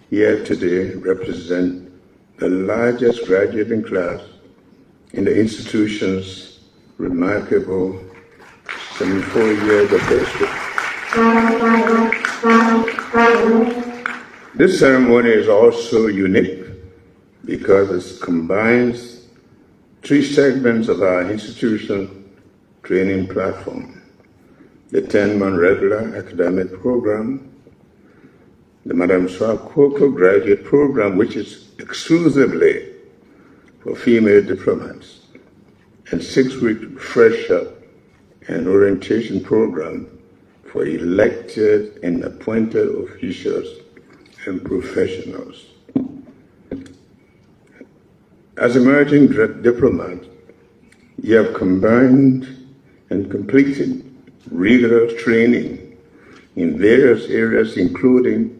here today represent the largest graduating class in the institution's remarkable 74 years of history. This ceremony is also unique because it combines three segments of our institution training platform: the 10-month regular academic program, the Madam Suakoko Graduate Program, which is exclusively for female diplomats, and 6-week refresher and orientation program for elected and appointed officials and professionals. As emerging diplomats, you have combined and completed rigorous training in various areas, including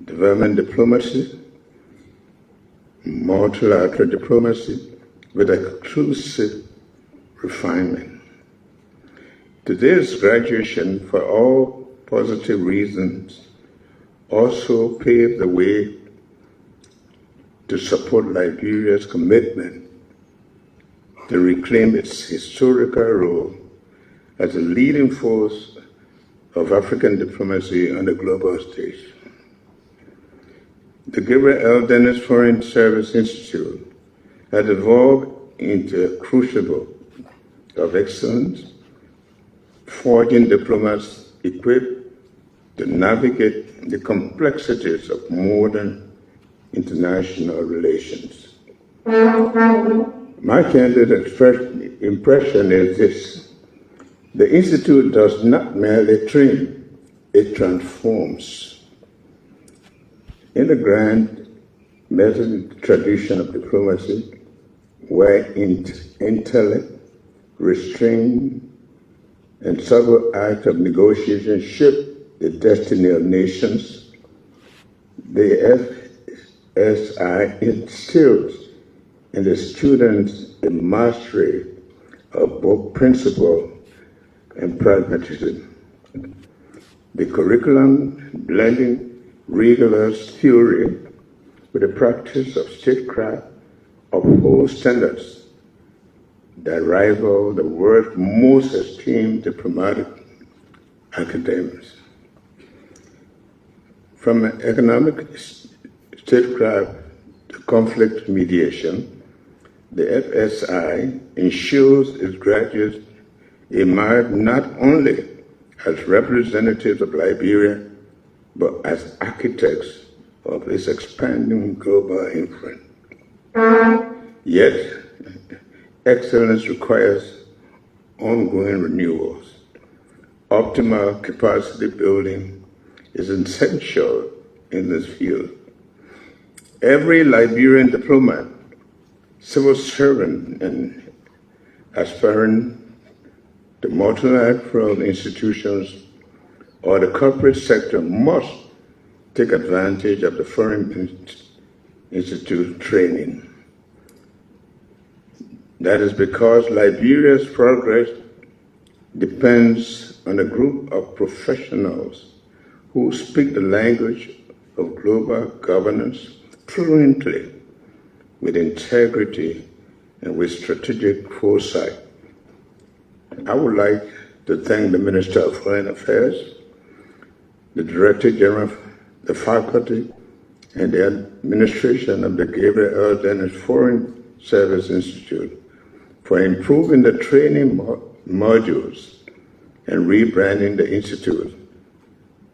development diplomacy, multilateral diplomacy with exclusive refinement. Today's graduation, for all positive reasons, also paved the way to support Liberia's commitment to reclaim its historical role as a leading force of African diplomacy on the global stage. The Gabriel L. Foreign Service Institute has evolved into a crucible of excellence, forging diplomats equipped to navigate the complexities of modern international relations. My candid impression is this: the Institute does not merely train, it transforms. In the grand method tradition of diplomacy, where intellect, restraint, and subtle act of negotiation shape the destiny of nations, the FSI instills in the students the mastery of both principle and pragmatism. The curriculum blending rigorous theory with the practice of statecraft upholds standards that rival the world's most esteemed diplomatic academics. From economic statecraft to conflict mediation, the FSI ensures its graduates emerge not only as representatives of Liberia, but as architects of its expanding global influence. Yet, excellence requires ongoing renewals. Optimal capacity building is essential in this field. Every Liberian diplomat, civil servant, and aspirant to multilateral institutions or the corporate sector must take advantage of the Foreign Institute training. That is because Liberia's progress depends on a group of professionals who speak the language of global governance fluently, with integrity and with strategic foresight. I would like to thank the Minister of Foreign Affairs, the Director General, the faculty, and the administration of the Gabriel L. Foreign Service Institute for improving the training modules and rebranding the Institute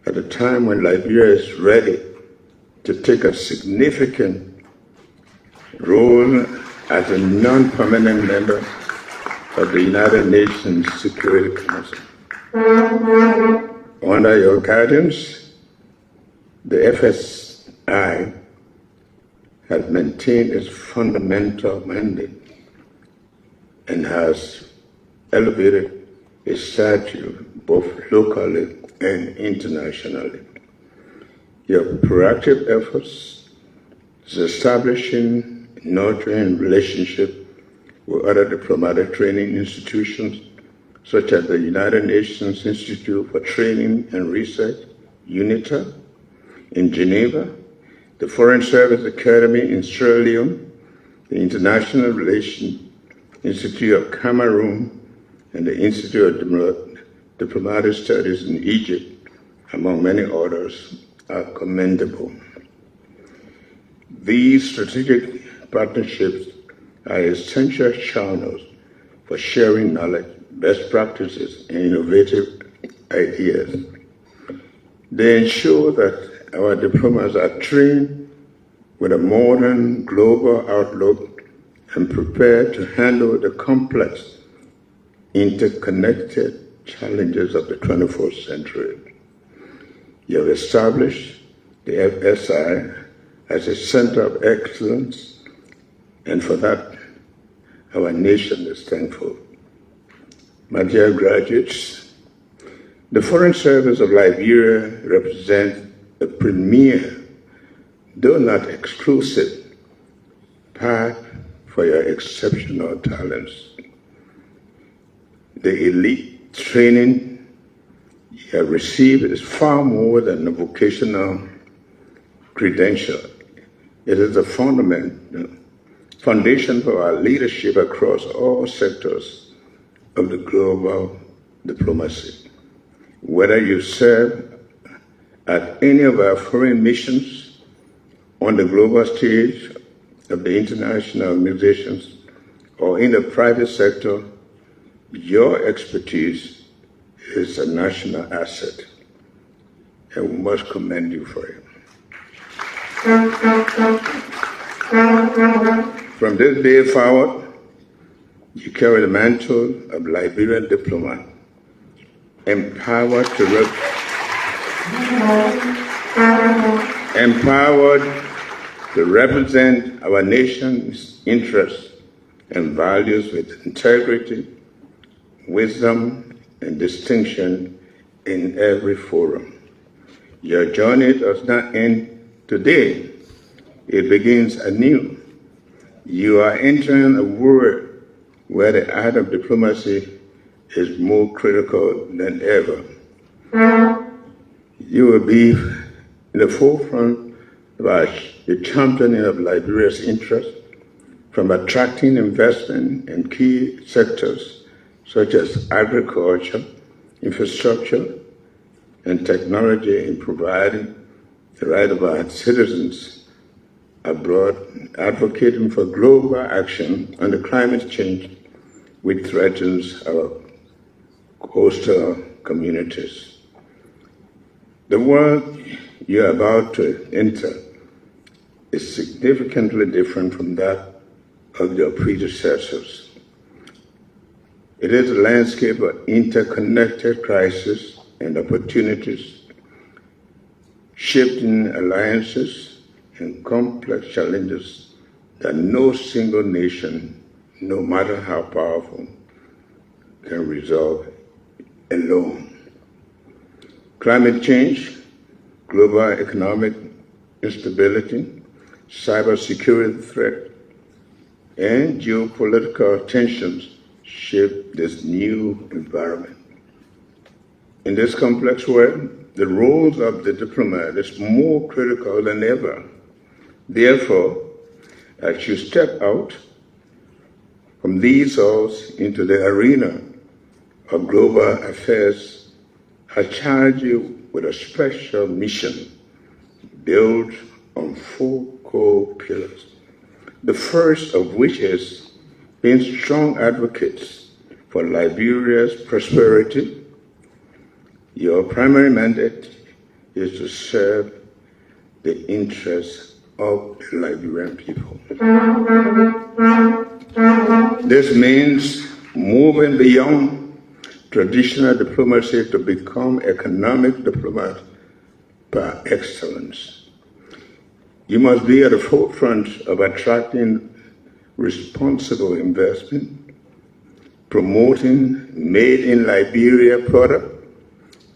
at a time when Liberia is ready to take a significant role as a non-permanent member of the United Nations Security Council. Under your guidance, the FSI has maintained its fundamental mandate and has elevated its stature both locally and internationally. Your proactive efforts is establishing and nurturing relationships with other diplomatic training institutions, such as the United Nations Institute for Training and Research, UNITA, in Geneva, the Foreign Service Academy in Sierra Leone, the International Relations Institute of Cameroon, and the Institute of Diplomatic Studies in Egypt, among many others, are commendable. These strategic partnerships are essential channels for sharing knowledge, best practices, and innovative ideas. They ensure that our diplomats are trained with a modern global outlook and prepared to handle the complex, interconnected challenges of the 21st century. You have established the FSI as a center of excellence, and for that, our nation is thankful. My dear graduates, the Foreign Service of Liberia represents a premier though not exclusive, path for your exceptional talents. The elite training you have received is far more than a vocational credential. It is the foundation for our leadership across all sectors of the global diplomacy. Whether you serve at any of our foreign missions, on the global stage of the international organizations, or in the private sector, your expertise is a national asset, and we must commend you for it. From this day forward, you carry the mantle of Liberian diplomat, empowered to represent our nation's interests and values with integrity, wisdom, and distinction in every forum. Your journey does not end today. It begins anew. You are entering a world where the art of diplomacy is more critical than ever. You will be in the forefront of the championing of Liberia's interests, from attracting investment in key sectors such as agriculture, infrastructure, and technology, in providing the right of our citizens abroad, advocating for global action on the climate change which threatens our coastal communities. The world you're about to enter is significantly different from that of your predecessors. It is a landscape of interconnected crises and opportunities, shifting alliances and complex challenges that no single nation, no matter how powerful, can resolve alone. Climate change, global economic instability, cybersecurity threat, and geopolitical tensions shape this new environment. In this complex world, the role of the diplomat is more critical than ever. Therefore, as you step out from these halls into the arena of global affairs, I charge you with a special mission built on 4 core pillars. The first of which is being strong advocates for Liberia's prosperity. Your primary mandate is to serve the interests of the Liberian people. This means moving beyond traditional diplomacy to become economic diplomat par excellence. You must be at the forefront of attracting responsible investment, promoting made in Liberia product,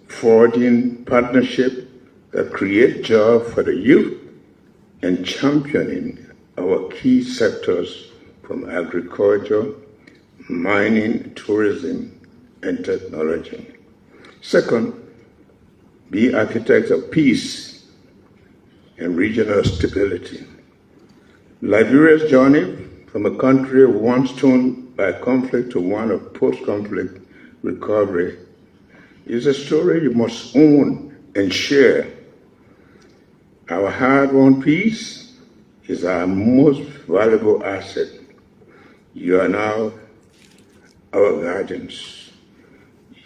forging partnerships that create jobs for the youth, and championing our key sectors from agriculture, mining, tourism, and technology. Second, be architects of peace and regional stability. Liberia's journey from a country once torn by conflict to one of post-conflict recovery is a story you must own and share. Our hard-won peace is our most valuable asset. You are now our guardians.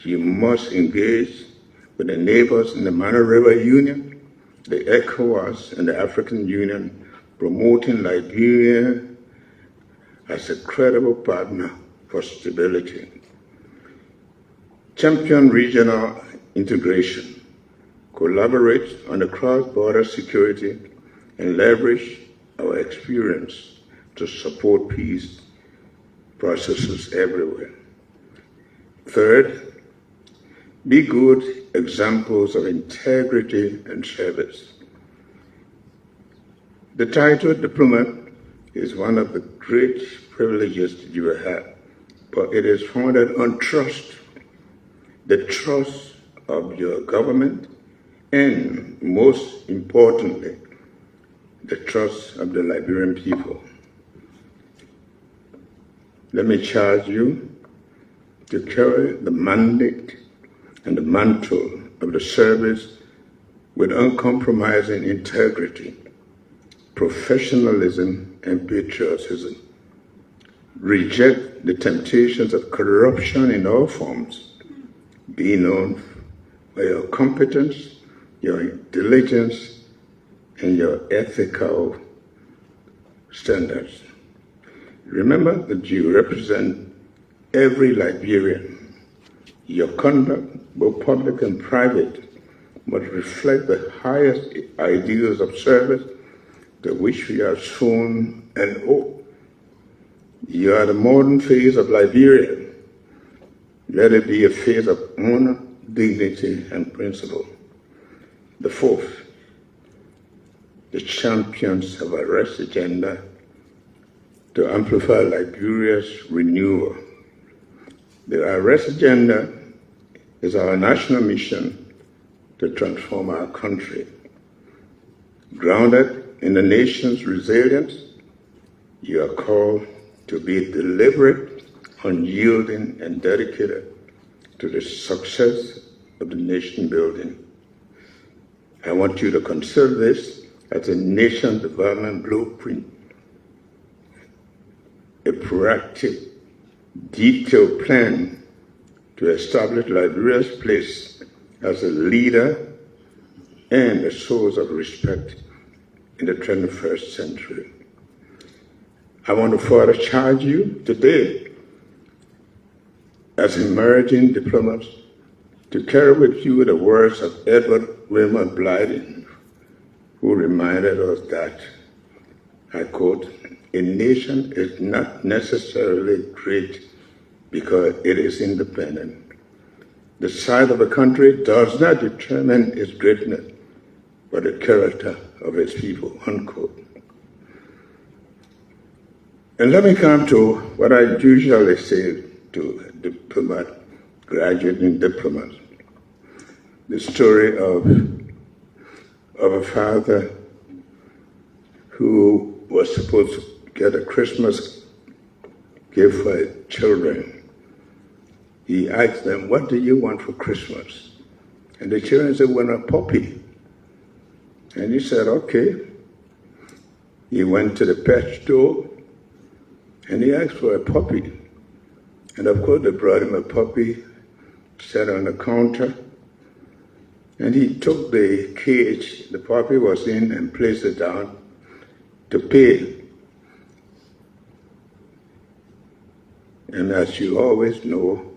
You must engage with the neighbors in the Monrovia Union, the ECOWAS, and the African Union, promoting Liberia as a credible partner for stability. Champion regional integration. Collaborate on the cross-border security and leverage our experience to support peace processes everywhere. Third, be good examples of integrity and service. The title diplomat is one of the great privileges that you will have, but it is founded on trust, the trust of your government, and most importantly, the trust of the Liberian people. Let me charge you to carry the mandate and the mantle of the service with uncompromising integrity, professionalism, and patriotism. Reject the temptations of corruption in all forms. Be known for your competence, your diligence, and your ethical standards. Remember that you represent every Liberian. Your conduct, both public and private, must reflect the highest ideals of service to which we are sworn and oath. You are the modern face of Liberia. Let it be a face of honor, dignity, and principle. The fourth, the champions of a rest agenda to amplify Liberia's renewal. The arrest agenda is our national mission to transform our country. Grounded in the nation's resilience, you are called to be deliberate, unyielding, and dedicated to the success of the nation building. I want you to consider this as a nation development blueprint, a proactive, detailed plan to establish Liberia's place as a leader and a source of respect in the 21st century. I want to further charge you today as emerging diplomats to carry with you the words of Edward Wilmot Blyden, who reminded us that, I quote, "A nation is not necessarily great because it is independent. The size of a country does not determine its greatness, but the character of its people," unquote. And let me come to what I usually say to diplomat, graduating diplomats. The story of a father who was supposed to get a Christmas gift for his children. He asked them, "What do you want for Christmas?" And the children said, "We want a puppy." And he said, "Okay." He went to the pet store and he asked for a puppy. And of course, they brought him a puppy, sat on the counter, and he took the cage the puppy was in and placed it down to pay. And as you always know,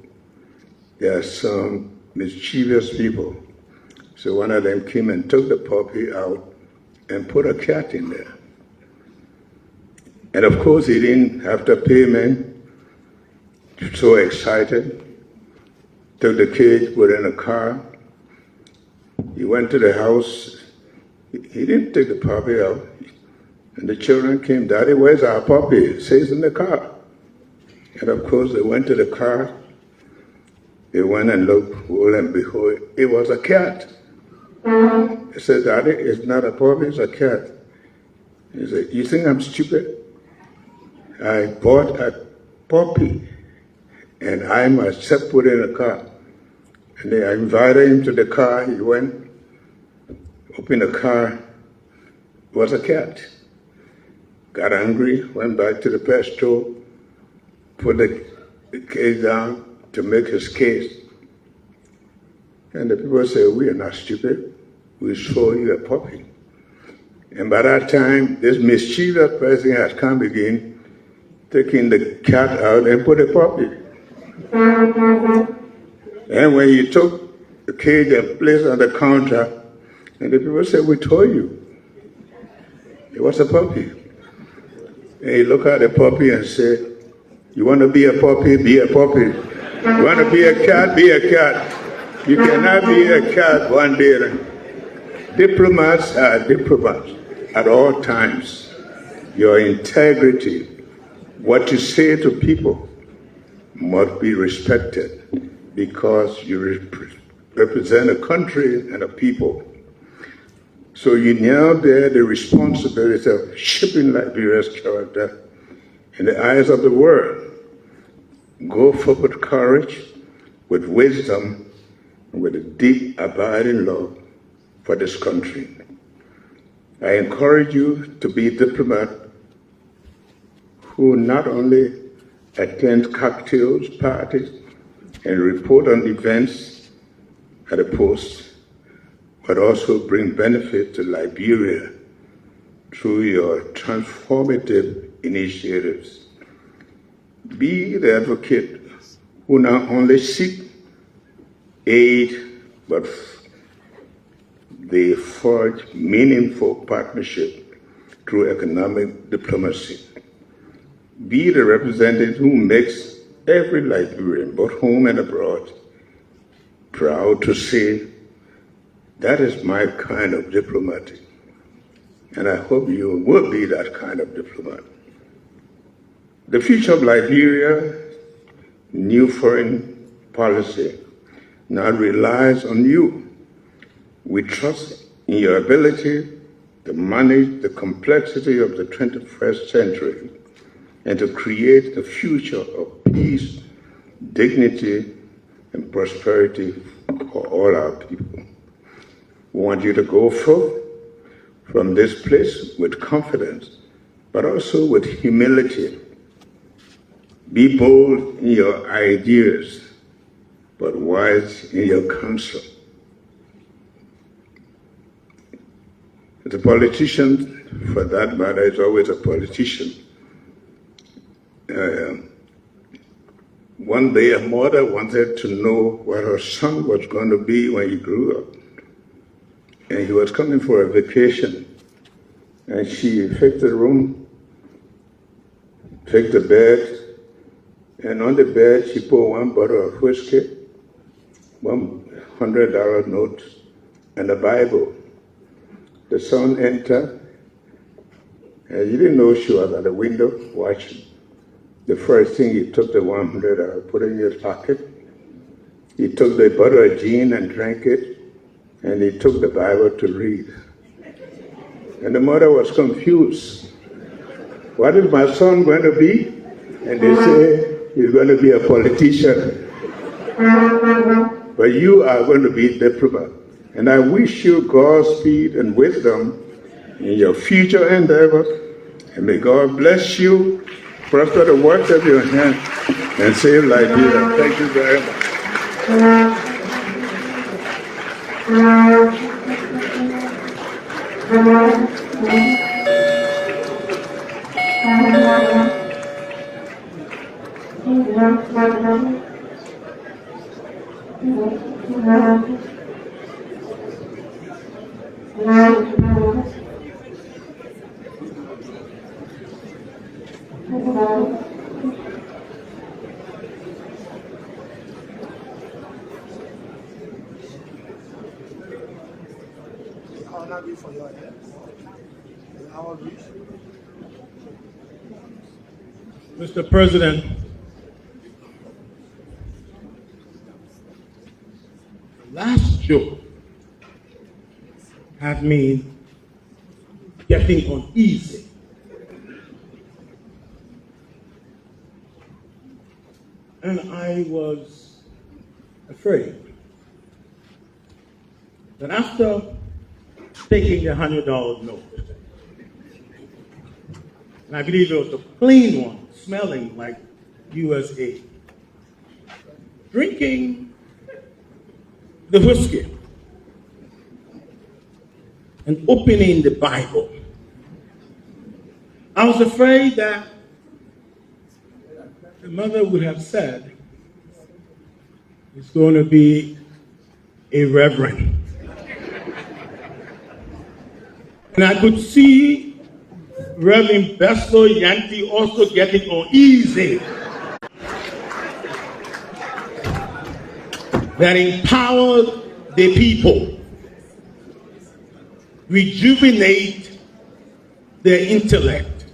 there are some mischievous people. So one of them came and took the puppy out and put a cat in there. And of course, he didn't have to pay payment. So excited, took the cage, put it in a car. He went to the house. He didn't take the puppy out. And the children came, "Daddy, where's our puppy?" It says in the car. And of course, they went to the car. They went and looked, lo and behold, it was a cat. He said, "Daddy, it's not a puppy, it's a cat." He said, "You think I'm stupid? I bought a puppy, and I myself put it in a car." And I invited him to the car. He went, opened the car. It was a cat. Got angry, went back to the pet store, put the case down to make his case. And the people said, "We are not stupid. We sold you a puppy." And by that time, this mischievous person has come again, taking the cat out and put a puppy. And when he took the cage and placed it on the counter, and the people said, "We told you. It was a puppy." And he looked at the puppy and said, "You want to be a puppy? Be a puppy. You want to be a cat? Be a cat. You cannot be a cat one day." Diplomats are diplomats. at all times. Your integrity, what you say to people, must be respected because you represent a country and a people. So you now bear the responsibility of shaping Liberia's character in the eyes of the world. Go forth with courage, with wisdom, and with a deep, abiding love for this country. I encourage you to be a diplomat who not only attend cocktails, parties, and report on events at a post, but also bring benefit to Liberia through your transformative initiatives. Be the advocate who not only seek aid, but they forge meaningful partnership through economic diplomacy. Be the representative who makes every Liberian, both home and abroad, proud to say, that is my kind of diplomat. And I hope you will be that kind of diplomat. The future of Liberia, new foreign policy, now relies on you. We trust in your ability to manage the complexity of the 21st century and to create a future of peace, dignity, and prosperity for all our people. We want you to go forth from this place with confidence, but also with humility. Be bold in your ideas, but wise in your counsel. The politician, for that matter, is always a politician. One day a mother wanted to know what her son was going to be when he grew up. And he was coming for a vacation. And she fixed the room, fixed the bed, and on the bed she put one bottle of whiskey, $100 note, and a Bible. The son entered, and he didn't know she was at the window watching. The first thing, he took the $100, put it in his pocket. He took the bottle of gin and drank it, and he took the Bible to read. And the mother was confused. What is my son going to be? And they say, he's going to be a politician. But you are going to be a diplomat. And I wish you Godspeed and wisdom in your future endeavor. And may God bless you, prosper the works of your hands, and save Liberia. Thank you very much. Mr. President, the last joke had me getting uneasy. And I was afraid that after taking the $100 note, and I believe it was a clean one, smelling like USA, drinking the whiskey and opening the Bible, I was afraid that the mother would have said, it's going to be a reverend. And I could see Reverend Beslo Yanti also getting uneasy. That empowered the people, rejuvenate their intellect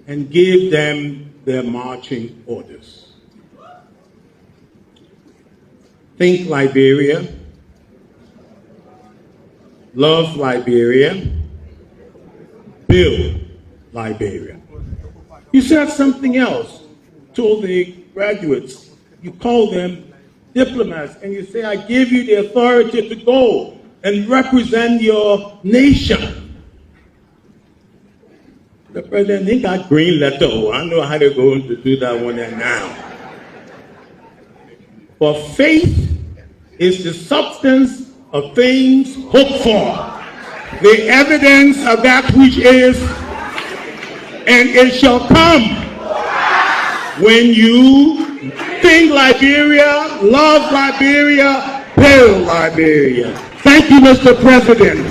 and gave them their marching orders. Think Liberia, love Liberia, build Liberia. You said something else, told the graduates, you call them diplomats, and you say, I give you the authority to go and represent your nation. The president, he got green letter. I know how they're going to do that one there now. For faith is the substance of things hoped for, the evidence of that which is, and it shall come when you think Liberia, love Liberia, build Liberia. Thank you, Mr. President.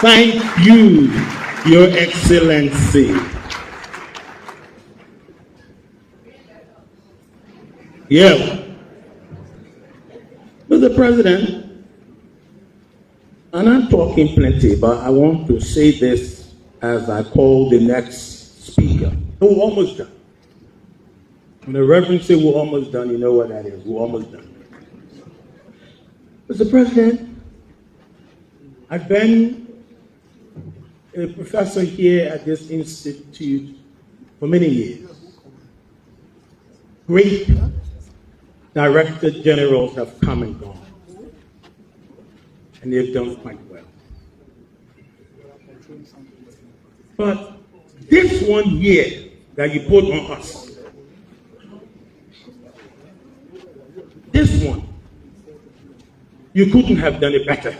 Thank you, Your Excellency. Yeah. Mr. President, and I'm talking plenty, but I want to say this as I call the next speaker. We're almost done. When the Reverend says we're almost done, you know what that is. We're almost done. Mr. President, I've been a professor here at this institute for many years. Great director generals have come and gone, and they've done quite well. But this 1 year that you put on us, this one, you couldn't have done it better.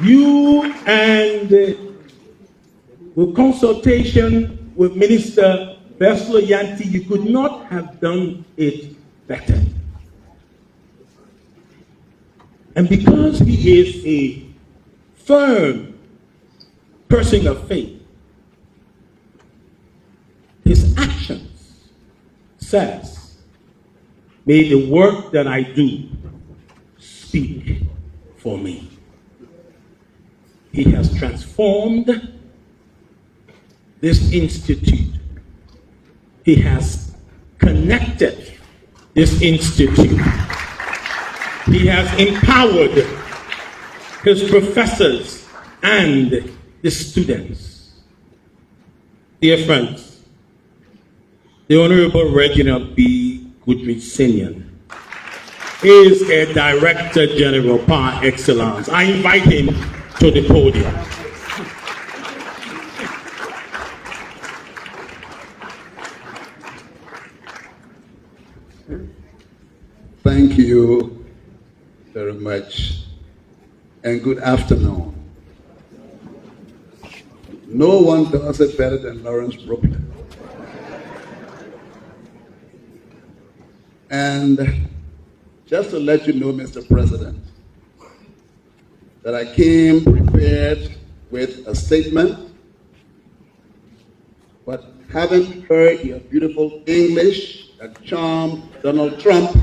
You and with consultation with Minister Beslo Yanti, you could not have done it better. And because he is a firm person of faith, his actions says, may the work that I do speak for me. He has transformed this institute. He has connected this institute. He has empowered his professors and the students. Dear friends, the Honorable Reginald B. Goodrich-Senior is a Director General par excellence. I invite him to the podium. Thank you very much, and good afternoon. No one does it better than Lawrence Brooklyn. And just to let you know, Mr. President, that I came prepared with a statement, but having heard your beautiful English that charmed Donald Trump,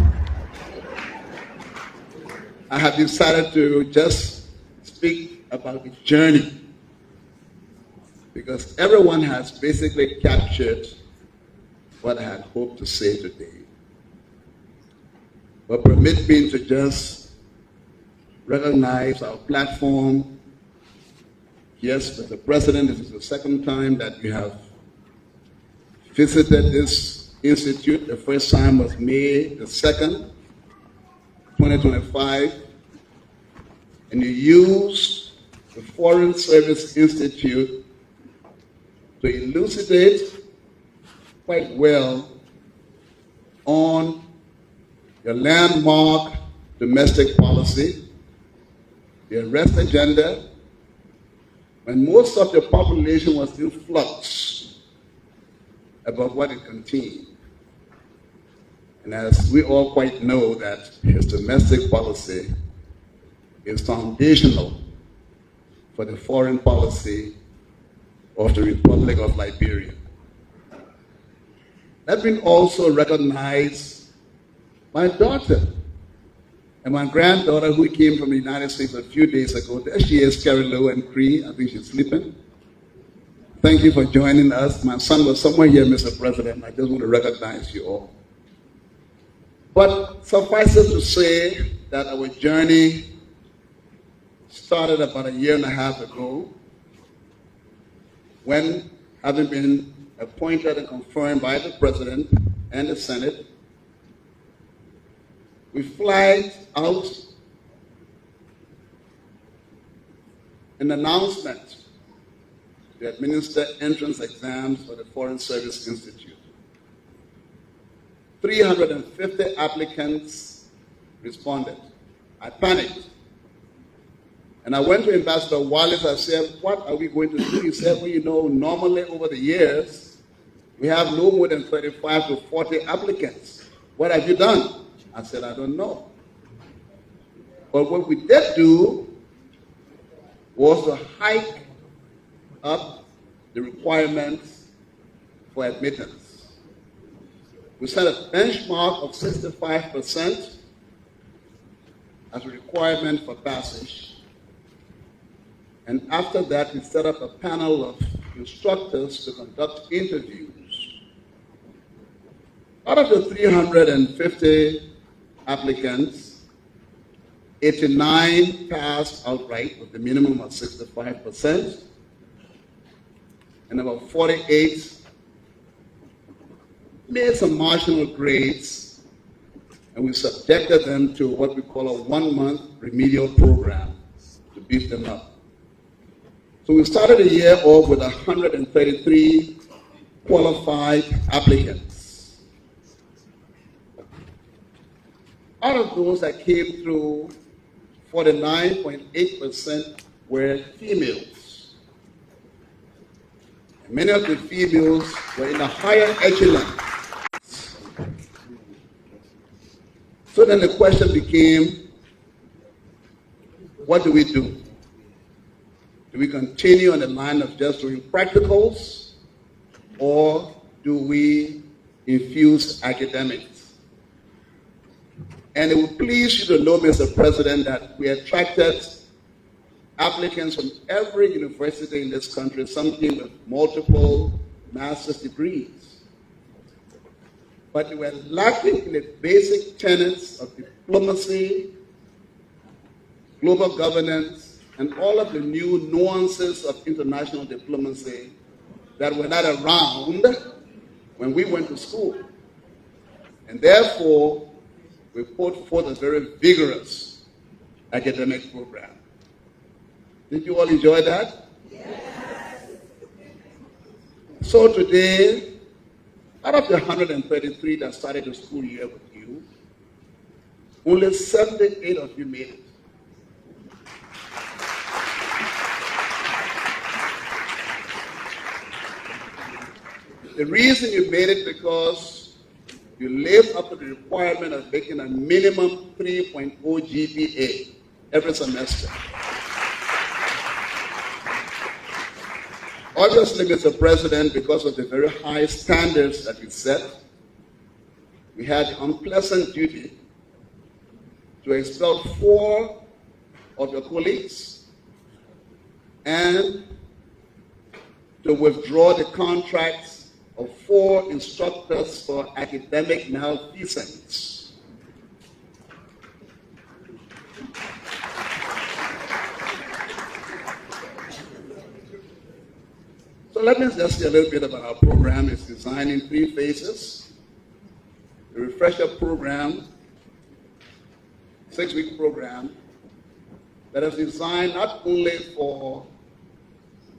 I have decided to just speak about the journey, because everyone has basically captured what I had hoped to say today. But permit me to just recognize our platform. Yes, Mr. President, this is the second time that you have visited this institute. The first time was May the 2nd, 2025, and you used the Foreign Service Institute to elucidate quite well on your landmark domestic policy, the arrest agenda, when most of the population was in flux about what it contained. And as we all quite know, that his domestic policy is foundational for the foreign policy of the Republic of Liberia. Let me also recognize my daughter, And my granddaughter, who came from the United States a few days ago, there she is, Carrie Lou and Cree. I think she's sleeping. Thank you for joining us. My son was somewhere here, Mr. President. I just want to recognize you all. But suffice it to say that our journey started about 1.5 years ago when, having been appointed and confirmed by the President and the Senate, we flagged out an announcement to administer entrance exams for the Foreign Service Institute. 350 applicants responded. I panicked. And I went to Ambassador Wallace. I said, what are we going to do? He said, well, you know, normally over the years, we have no more than 35 to 40 applicants. What have you done? I said, I don't know. But what we did do was to hike up the requirements for admittance. We set a benchmark of 65% as a requirement for passage. And after that, we set up a panel of instructors to conduct interviews. Out of the 350 applicants, 89 passed outright with the minimum of 65%, and about 48 made some marginal grades, and we subjected them to what we call a 1-month remedial program to beef them up. So we started the year off with 133 qualified applicants. Out of those that came through, 49.8% were females. And many of the females were in the higher echelon. So then the question became, what do we do? Do we continue on the line of just doing practicals, or do we infuse academics? And it will please you to know, Mr. President, that we attracted applicants from every university in this country, some came with multiple master's degrees. But they were lacking in the basic tenets of diplomacy, global governance, and all of the new nuances of international diplomacy that were not around when we went to school. And therefore, we put forth a very vigorous academic program. Did you all enjoy that? Yes. So today, out of the 133 that started the school year with you, only 78 of you made it. The reason you made it because you lived up to the requirement of making a minimum 3.0 GPA every semester. Obviously, Mr. President, because of the very high standards that we set, we had the unpleasant duty to expel 4 of your colleagues and to withdraw the contracts of 4 instructors for academic malfeasance. So let me just say a little bit about our program. It's designed in 3 phases. The refresher program, 6-week program, that is designed not only for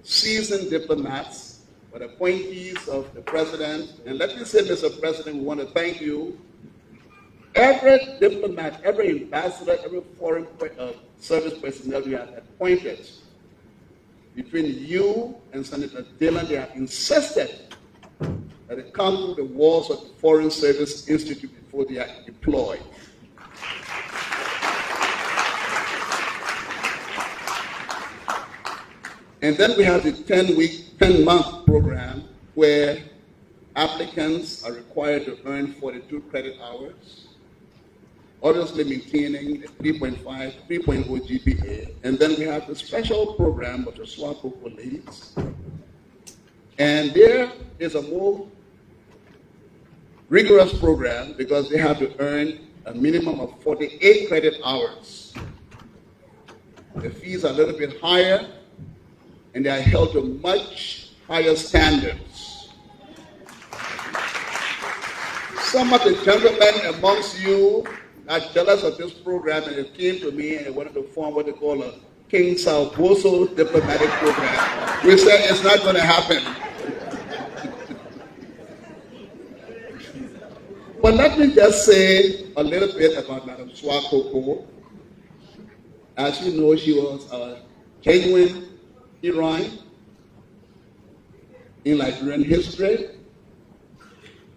seasoned diplomats, but appointees of the President. And let me say, Mr. President, we want to thank you. Every diplomat, every ambassador, every foreign service personnel you have appointed, between you and Senator Dillon, they have insisted that they come through the walls of the Foreign Service Institute before they are deployed. And then we have the 10-month program where applicants are required to earn 42 credit hours. obviously maintaining a 3.5, 3.0 GPA. And then we have the special program of the Suakoko ladies. And there is a more rigorous program because they have to earn a minimum of 48 credit hours. The fees are a little bit higher, and they are held to much higher standards. Some of the gentlemen amongst you are jealous of this program, and they came to me and they wanted to form what they call a King Salvoso diplomatic program. We said it's not going to happen. But let me just say a little bit about Madam Suakoko. As you know, she was a genuine heroine in Liberian history.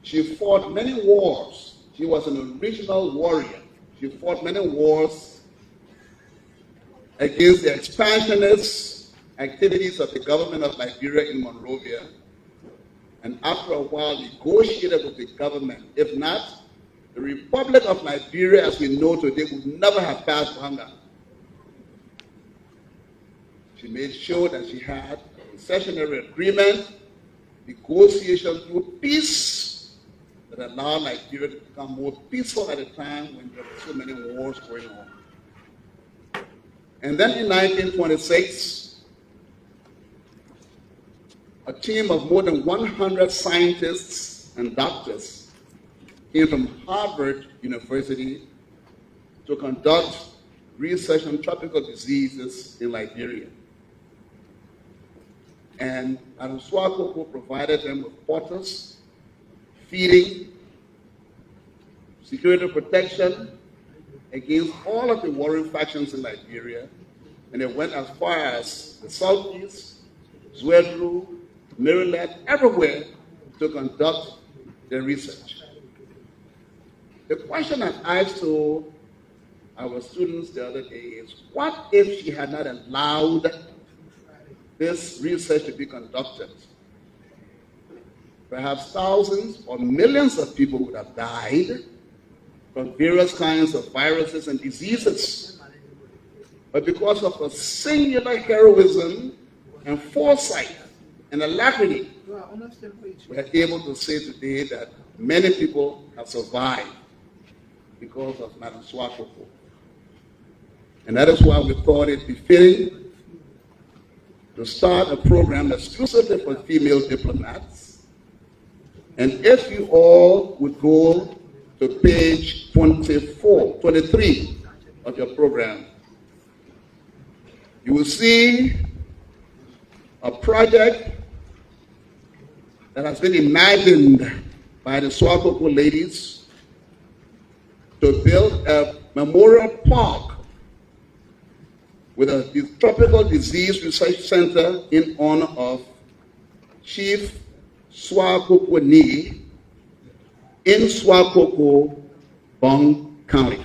She fought many wars. She was an original warrior. She fought many wars against the expansionist activities of the government of Liberia in Monrovia. And after a while, negotiated with the government. If not, the Republic of Liberia, as we know today, would never have passed hunger. She made sure that she had a concessionary agreement, negotiation through peace, that allowed Liberia to become more peaceful at a time when there were so many wars going on. And then in 1926, a team of more than 100 scientists and doctors came from Harvard University to conduct research on tropical diseases in Liberia. And Madam Suakoko provided them with waters, feeding, security protection against all of the warring factions in Liberia. And they went as far as the Southeast, Zwedru, Maryland, everywhere to conduct their research. The question I asked to our students the other day is, what if she had not allowed this research to be conducted? Perhaps thousands or millions of people would have died from various kinds of viruses and diseases. But because of a singular heroism and foresight and alacrity, we are able to say today that many people have survived because of Madam Suakoko. And that is why we thought it befitting to start a program exclusively for female diplomats. And if you all would go to page 23 of your program, you will see a project that has been imagined by the Suakoko ladies to build a memorial park with a tropical disease research center in honor of Chief Suakoko Ni in Suakoko, Bong County.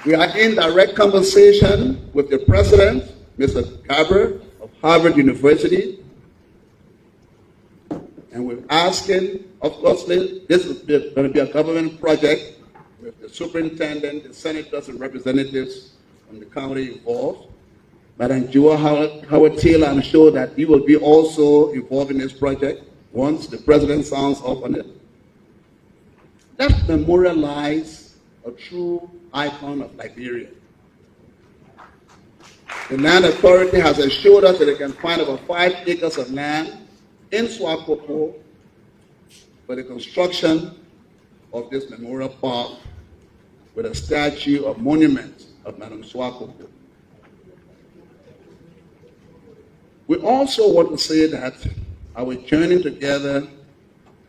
We are in direct conversation with the president, Mr. Gabriel of Harvard University, and we're asking, of course, this is going to be a government project with the superintendent, the senators and representatives from the county involved. Madam Howard Taylor, I'm sure that he will be also involved in this project once the president signs off on it. Let's memorialize a true icon of Liberia. The Land Authority has assured us that they can find about 5 acres of land in Suakoko for the construction of this memorial park with a statue or monument of Madam Suakoko. We also want to say that our journey together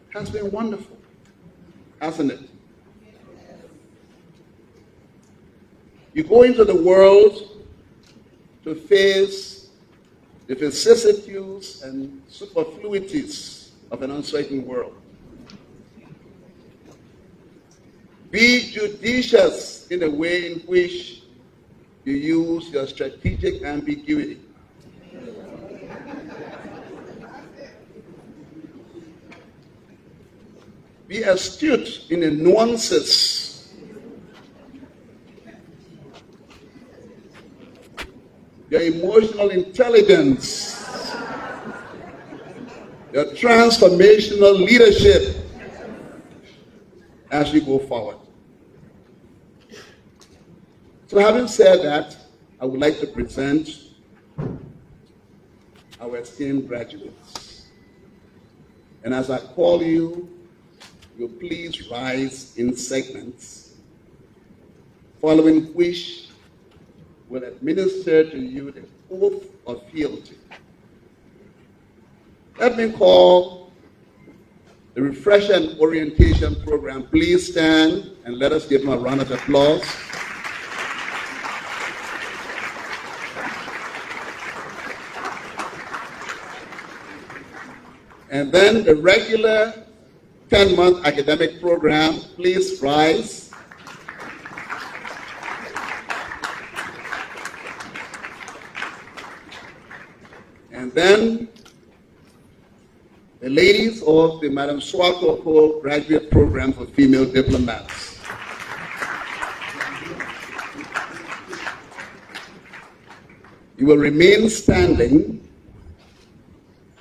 has been wonderful, hasn't it? You go into the world to face the vicissitudes and superfluities of an uncertain world. Be judicious in the way in which you use your strategic ambiguity. be astute in the nuances, your emotional intelligence, your transformational leadership as we go forward. So having said that, I would like to present our esteemed graduates. And as I call you, you please rise in segments, following which will administer to you the oath of fealty. Let me call the Refresher and Orientation Program. Please stand and let us give them a round of applause. And then the regular 10-month academic program, please rise. And then the ladies of the Madam Suakoko Graduate Program for Female Diplomats. You will remain standing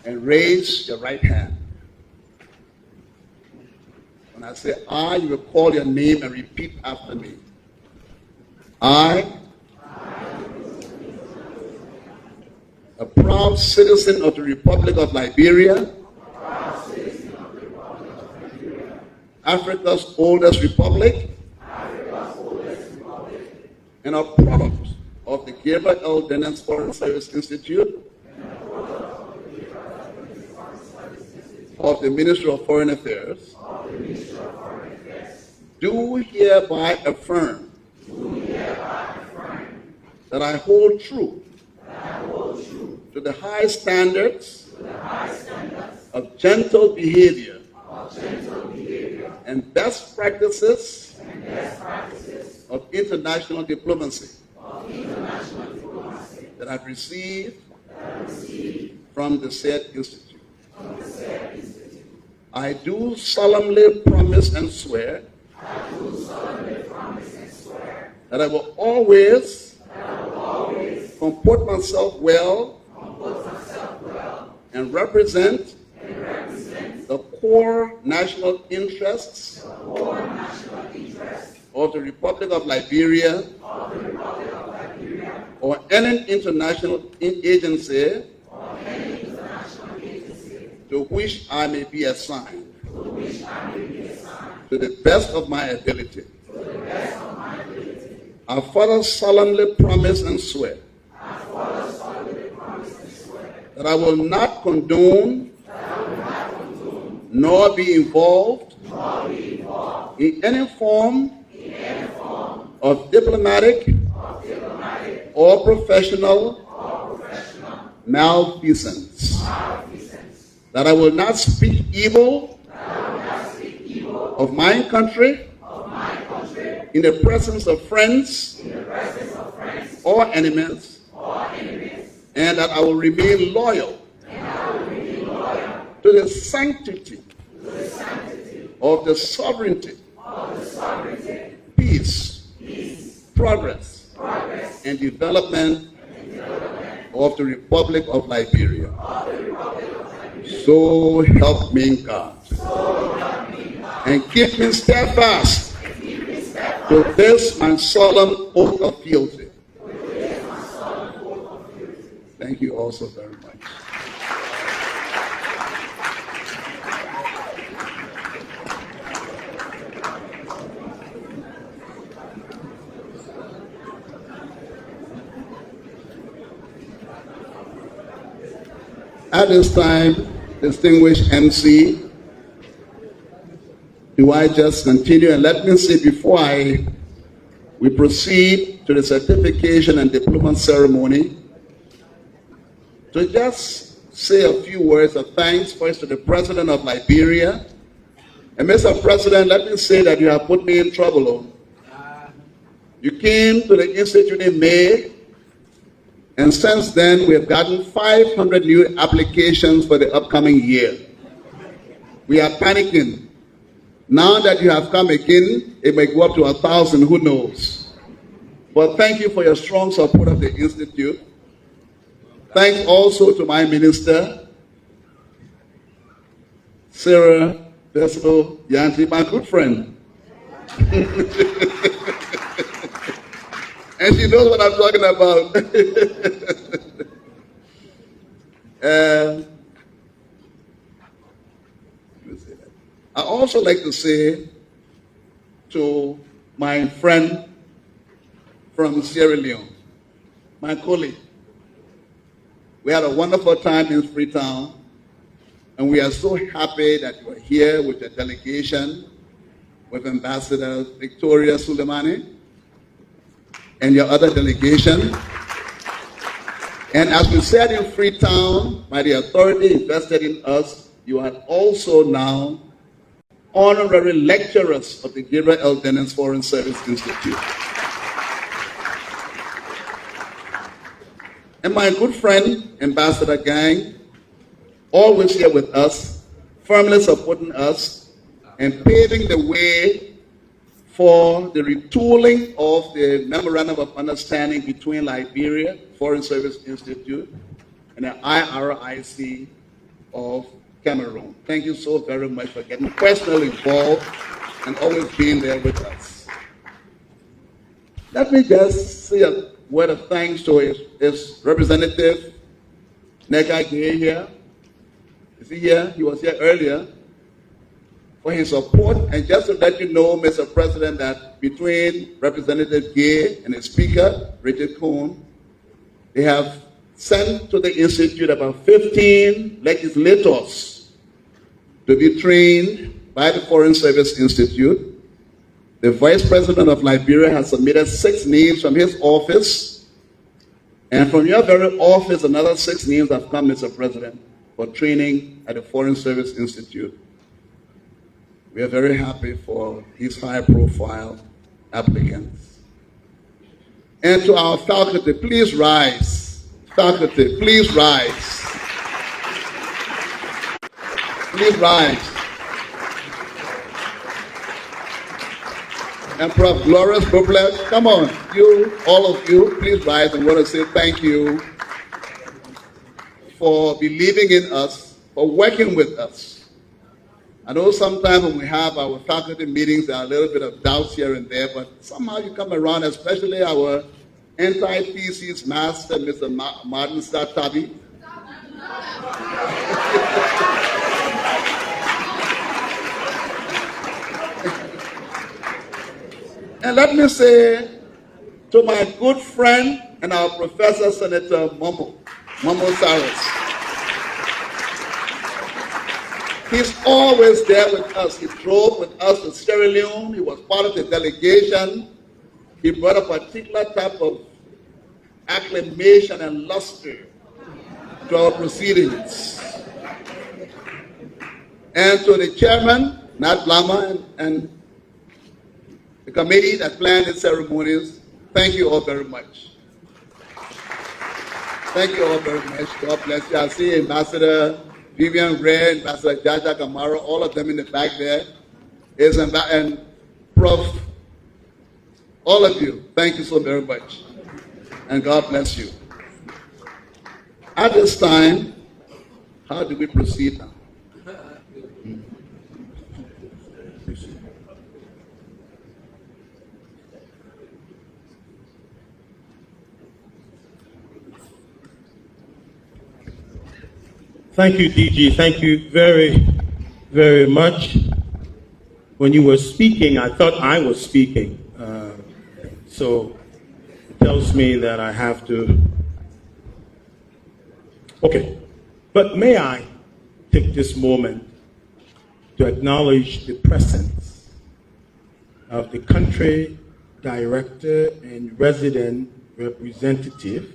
and raise your right hand. When I say I, you will call your name and repeat after me. I, a proud citizen of the Republic of Liberia, Africa's oldest republic, and a product of the Gabriel L. Foreign Service Institute, of the Ministry of Foreign Affairs, do hereby affirm that I hold true to the high standards of gentle behavior and best practices of international diplomacy that I've received from the said institute. I do solemnly promise and swear that I will always comport myself well and represent the core national interests of the Republic of Liberia or any international agency to which I may be assigned, to the best of my ability. I further solemnly promise and swear that I will not condone nor be involved in any form of diplomatic or professional malfeasance. That I will not speak evil of my country in the presence of friends or enemies, and that I will remain loyal to the sanctity of the sovereignty, peace, progress, and development of the Republic of Liberia. So help me God. And keep me steadfast to this my solemn oath of fealty. Thank you all so very much. At this time, distinguished MC, do I just continue? And let me say before we proceed to the certification and diploma ceremony, to just say a few words of thanks first to the President of Liberia. And Mr. President, let me say that you have put me in trouble. You came to the Institute in May, and since then we have gotten 500 new applications for the upcoming year. We are panicking. Now that you have come again, it may go up to 1,000, who knows? But thank you for your strong support of the Institute. Thanks also to my minister, Sarah Veslo Yanti, my good friend. And she knows what I'm talking about. I also like to say to my friend from Sierra Leone, my colleague, we had a wonderful time in Freetown, and we are so happy that you are here with your delegation, with Ambassador Victoria Suleimani, and your other delegation. And as we said in Freetown, by the authority invested in us, you are also now honorary lecturers of the Gabriel L. Foreign Service Institute. And my good friend, Ambassador Gang, always here with us, firmly supporting us and paving the way for the retooling of the Memorandum of Understanding between Liberia Foreign Service Institute and the IRIC of Cameroon. Thank you so very much for getting personally involved and always being there with us. Let me just say a word of thanks to his representative, Nega Gay here. Is he here? He was here earlier. For his support, and just to let you know, Mr. President, that between Representative Gay and the Speaker, Richard Cohn, they have sent to the Institute about 15 legislators to be trained by the Foreign Service Institute. The Vice President of Liberia has submitted 6 names from his office, and from your very office, another 6 names have come, Mr. President, for training at the Foreign Service Institute. We are very happy for these high-profile applicants. And to our faculty, please rise. Faculty, please rise. Please rise. And Prof. Glorious Boblet, come on, you, all of you, please rise. I want to say thank you for believing in us, for working with us. I know sometimes when we have our faculty meetings, there are a little bit of doubts here and there, but somehow you come around, especially our anti-thesis master, Mr. Martin Satabi. And let me say to my good friend and our professor, Senator Momo Cyrus. He's always there with us. He drove with us to Sierra Leone. He was part of the delegation. He brought a particular type of acclamation and luster to our proceedings. And to the chairman, Nat Lama, and the committee that planned the ceremonies, thank you all very much. Thank you all very much. God bless you. I see Ambassador Vivian Ray, Ambassador Jaja Kamara, all of them in the back there. And Prof, all of you, thank you so very much. And God bless you. At this time, how do we proceed now? Thank you, DG. Thank you very, very much. When you were speaking, I thought I was speaking. So it tells me that I have to. Okay. But may I take this moment to acknowledge the presence of the country director and resident representative,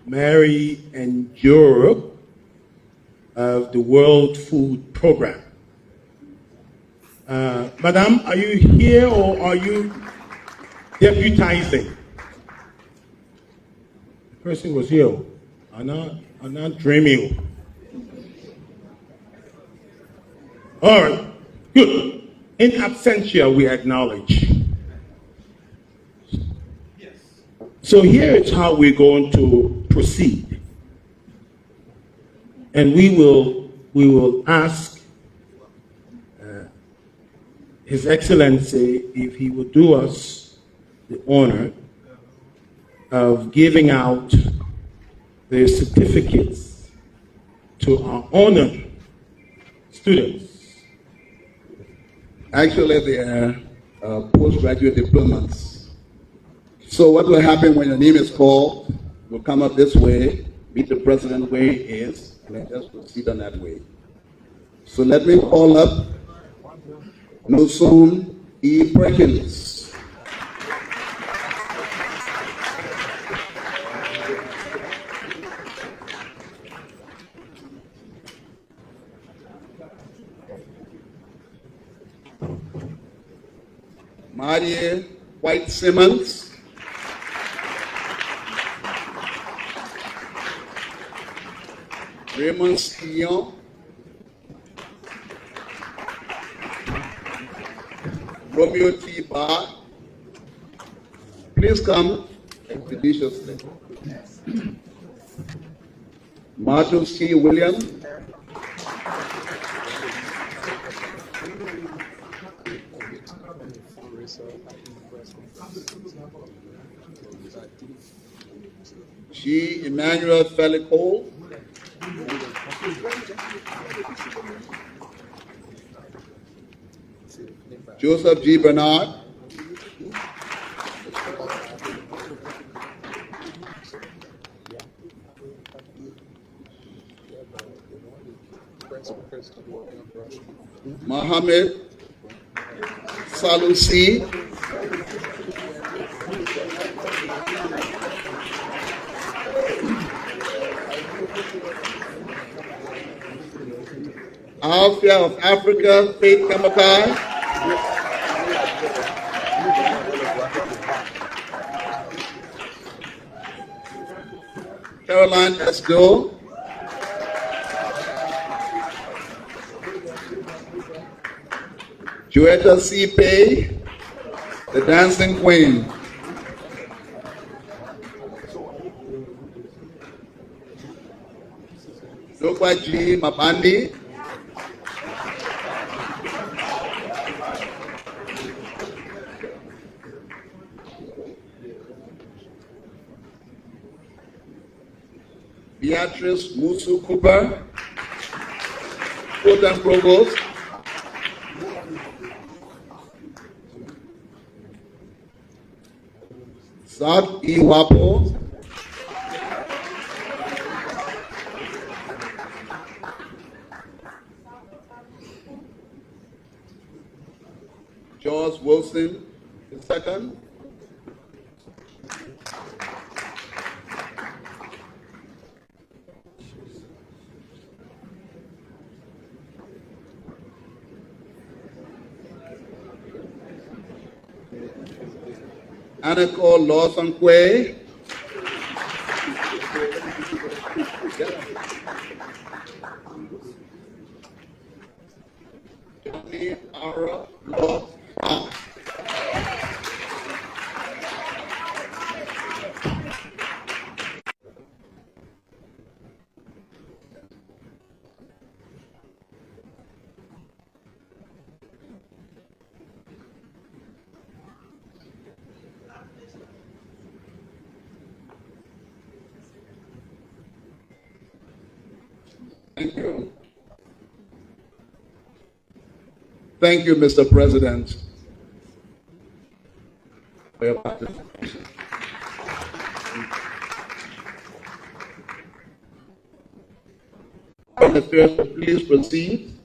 Mary and Europe of the World Food Program. Madam, are you here or are you deputizing? The person was here. I'm not dreaming. All right, good. In absentia, we acknowledge. So here is how we're going to proceed. And we will ask His Excellency if he would do us the honor of giving out the certificates to our honored students. Actually, they are postgraduate diplomats. So what will happen when your name is called? You'll come up this way, meet the president where he is, and then just proceed on that way. So let me call up Nosum E. Perkins. Marie White Simmons. Raymond Stillon. Romeo T. Barr. Please come expeditiously. Martin C. Williams. G. Emmanuel Felicole. Joseph G. Bernard. Mohammed Salusi. Alfia of Africa, Faith Kamakai. Caroline Esdo. Joetta C. Pay, the Dancing Queen. Dokwa G. Mabandi. Beatrice Musu Cooper, Program Provost. Zad Iwapo. George Wilson II. Anako Lawson Quay. Johnny Ara Law. Thank you. Thank you, Mr. President, for your participation. Please proceed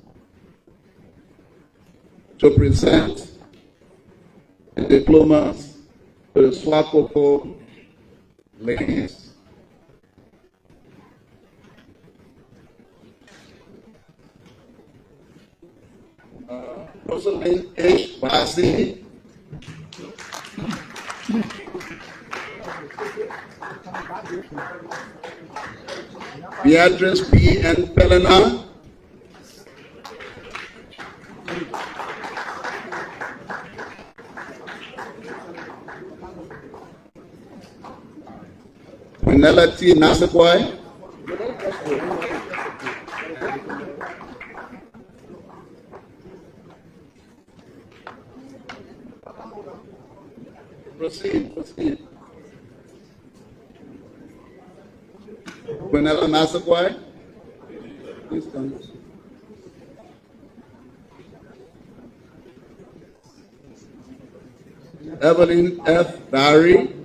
to present the diplomas to the Suakoko ladies. Rosalind H. Basi. Beatrice B. N. Pelena. Quinella T. Nasakwai. Proceed. Quinella Nasakwai. Please come. Evelyn F. Barry.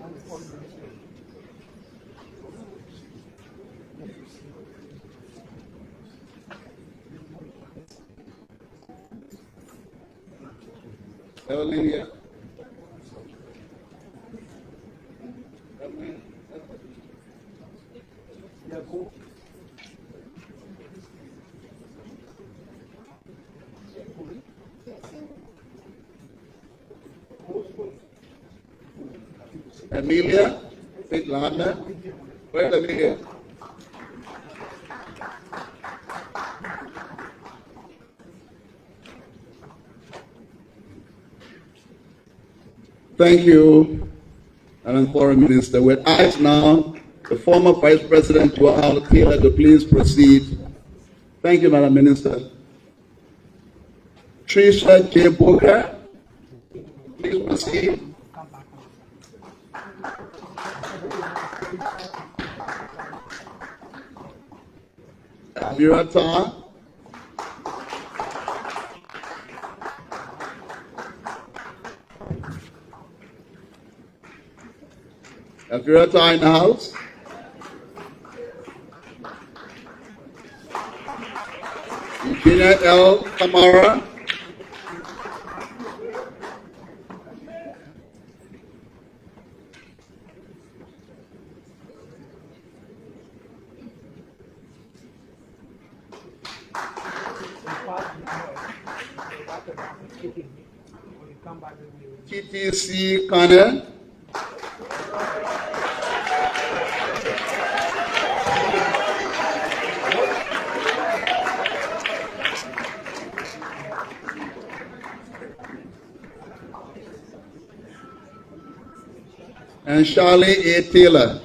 Evelyn here. Amelia, Big Landa. Where's Amelia? Thank you, Madam Foreign Minister. We'll ask now the former Vice President Joao Taylor to please proceed. Thank you, Madam Minister. Trisha J. Booker, please proceed. Abirata. Abirata in the house. Eugenia L. Kamara. TTC Connor. And Charlie A. Taylor.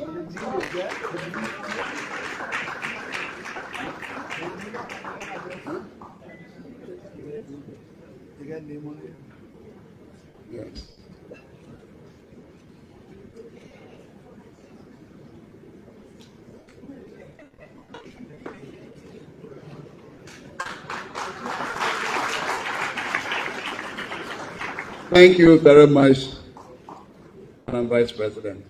Yes. Thank you very much, Madam Vice President.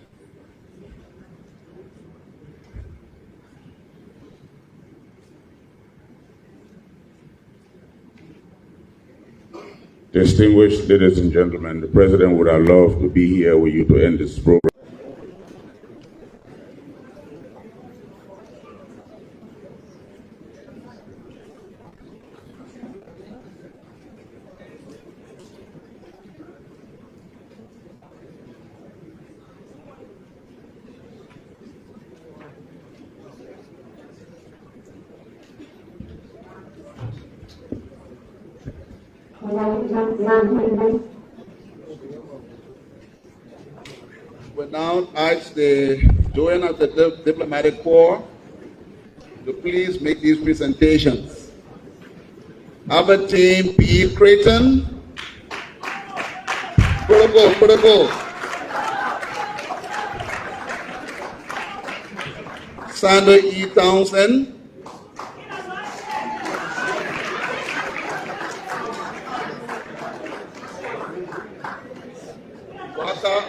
Distinguished ladies and gentlemen, the President would have loved to be here with you to end this program. We now ask the Doyen of the Diplomatic Corps to please make these presentations. Albertine P. Creighton. Protocol. Sandra E. Townsend.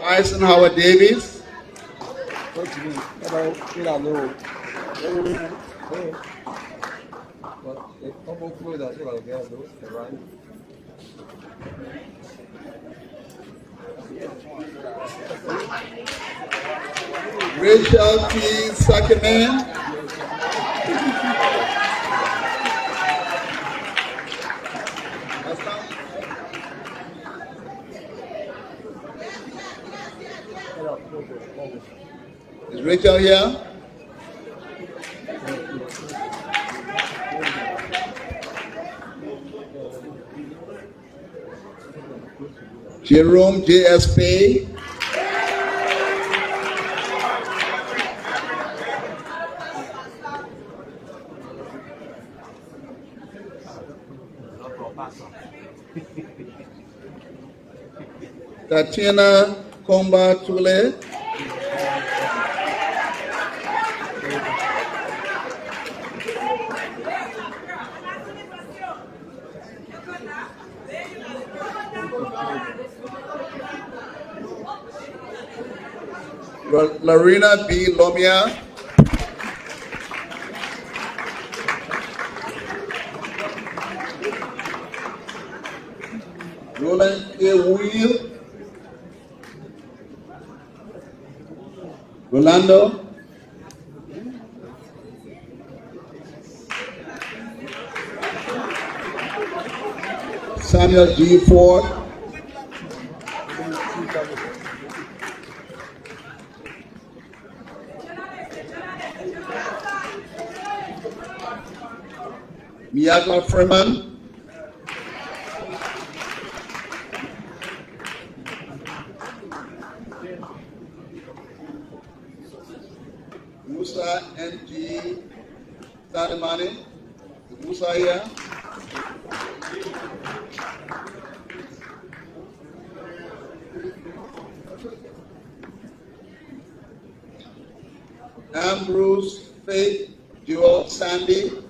Eisenhower Davis. Rachel T. Sakaman. Is Rachel here? Jerome J.S. Pay. Tatiana Komba Tule. Larina B. Lomia. Roland A. Will. Rolando. Samuel G. Ford. Miyaka Freeman. Musa N.G. Sadamani. Musa here. Ambrose Faith Jewel Sandy.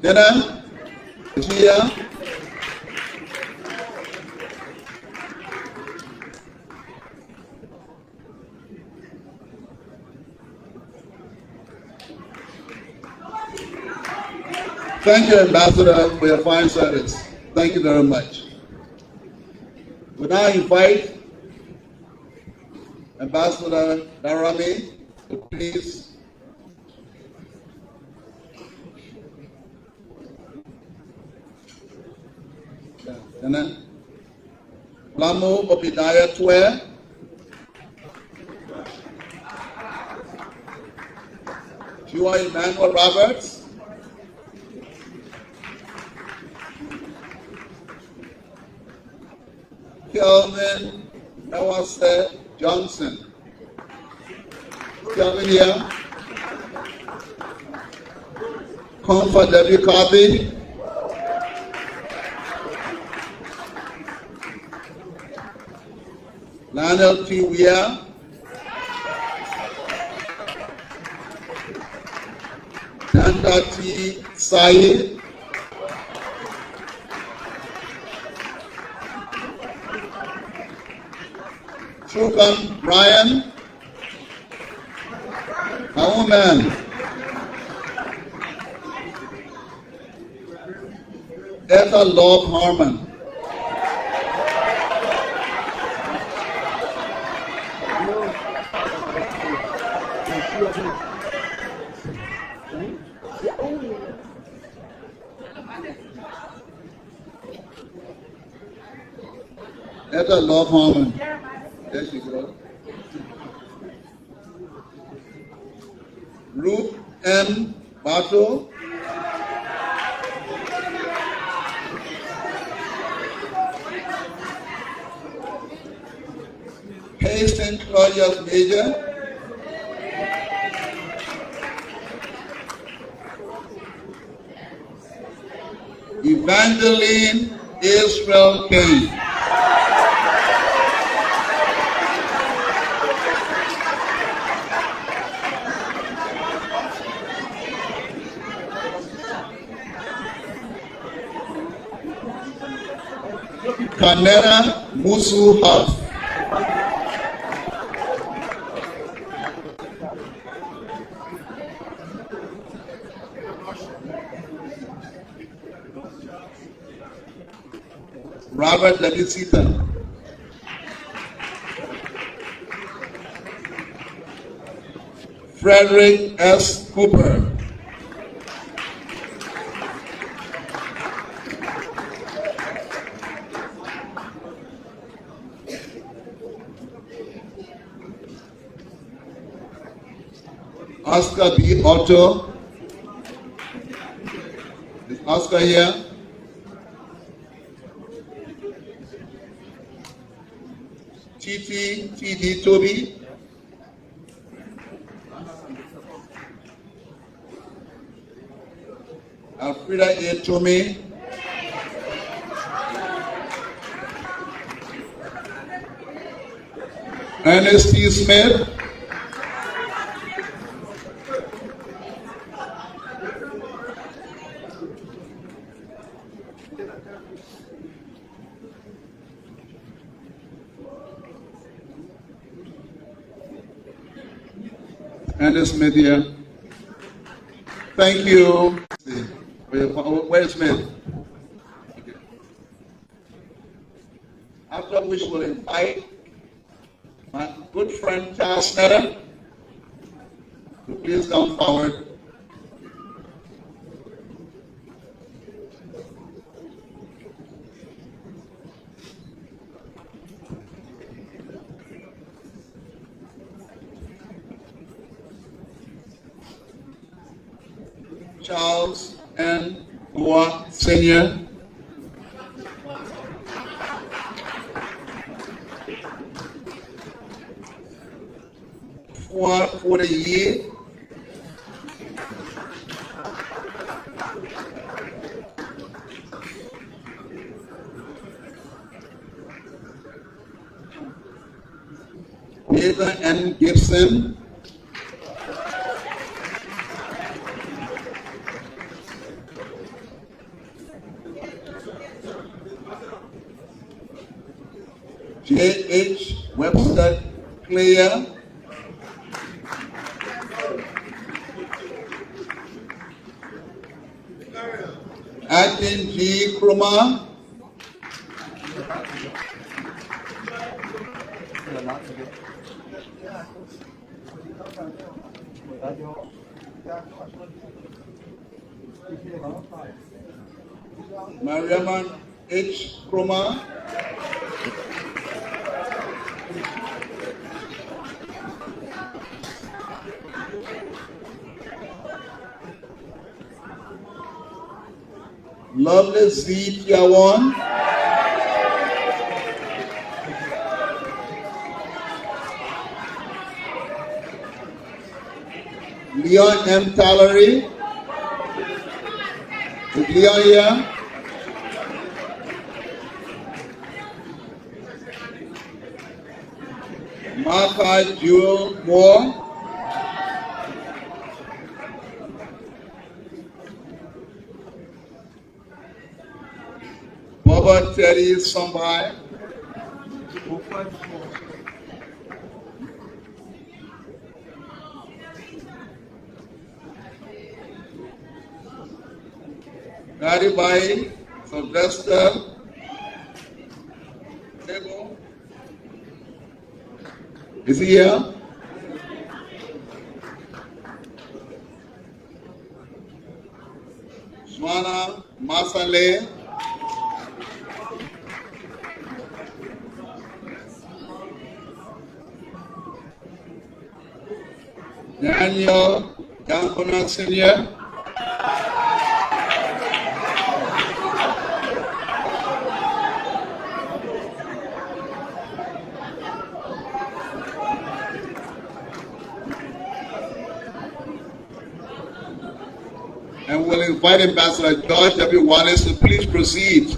Dena, Gia, thank you, Ambassador, for your fine service. Thank you very much. We now invite Ambassador Darami to please Lamo Obidaya Twe. Chua Emmanuel Roberts. Kelvin Nawase Johnson. Kelvin here. Comfort Debbie Copy. Lionel T. Weir. Nanda T. Said. Trukan Brian. Auman. Etta Love Harmon. Etta Love Harmon. There she goes. Ruth M. Bato. Hastings Claudius Major. Evangeline Israel Kane. Kanera Musu Huff. Robert Lebisita. Frederick S. Cooper. Oscar B. Otto. Is Oscar here? TD Toby, Alfreda A. Tome, Ernest T. Smith, Ernest Smith here. Thank you. Where's Smith? Okay. After which we'll invite my good friend Charles Snetter to please come forward. Charles N. Boa Sr. For the year. Peter N. Gibson. J.H. Webster Clare. Atin G. Kruma. Mariaman H. Kruma. Lovely Z. Tiawan. Leon M. Tallery. Is Leon here? Martha Jewel Moore. Baba Terry Sombai. Garibai Sylvester. Is he here? Swana Masale. Daniel Yankona Senior. And we'll invite Ambassador George W. Wallace to please proceed.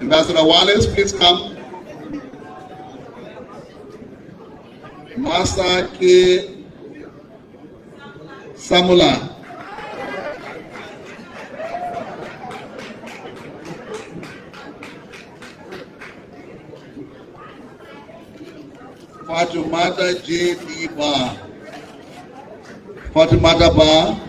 Ambassador Wallace, please come. Master K. Samula. Fatumata J. D. Bar. Fatumata Bar.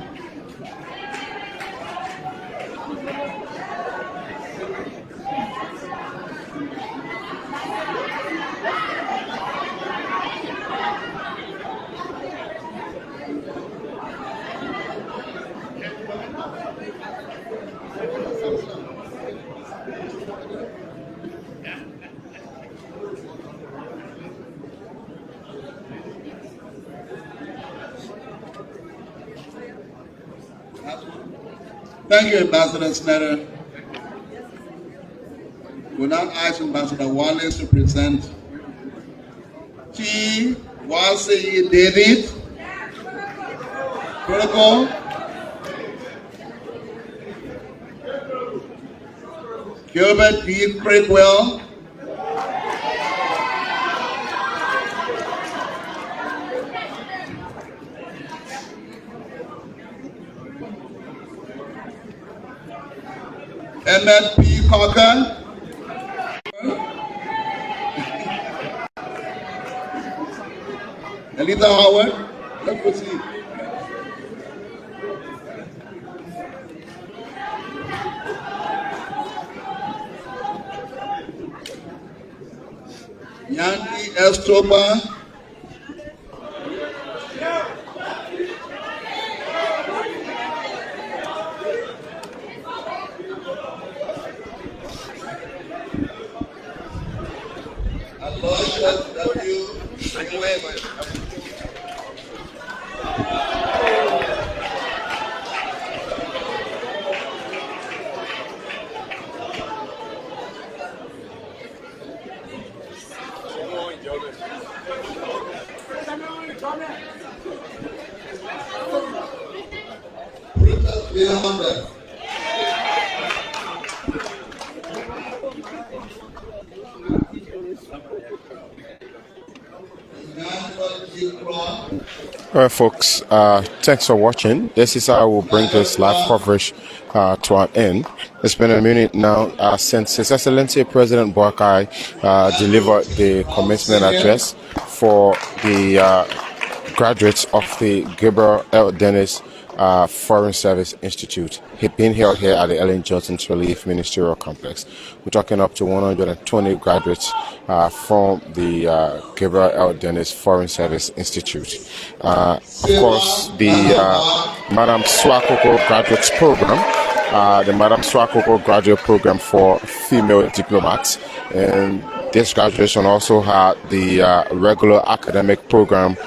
Thank you, Ambassador Snetter. We'll now ask Ambassador Wallace to present T. Wasi David. Protocol. Gilbert D. Craigwell. Emmett P. Cocker. Anita Howard. Let's proceed. Yanti Estroba. Aloysius W. All right, folks, thanks for watching. This is how we'll bring this live coverage to an end. It's been a minute now since His Excellency President Boakai delivered the commencement address for the graduates of the Gabriel L. Foreign Service Institute. He's been held here at the Ellen Johnson Sirleaf Ministerial Complex. We're talking up to 120 graduates from the Gabriel L. Foreign Service Institute. Of course, the Madam Suakoko Graduate Program, the Madam Suakoko Graduate Program for Female Diplomats, and this graduation also had the regular academic program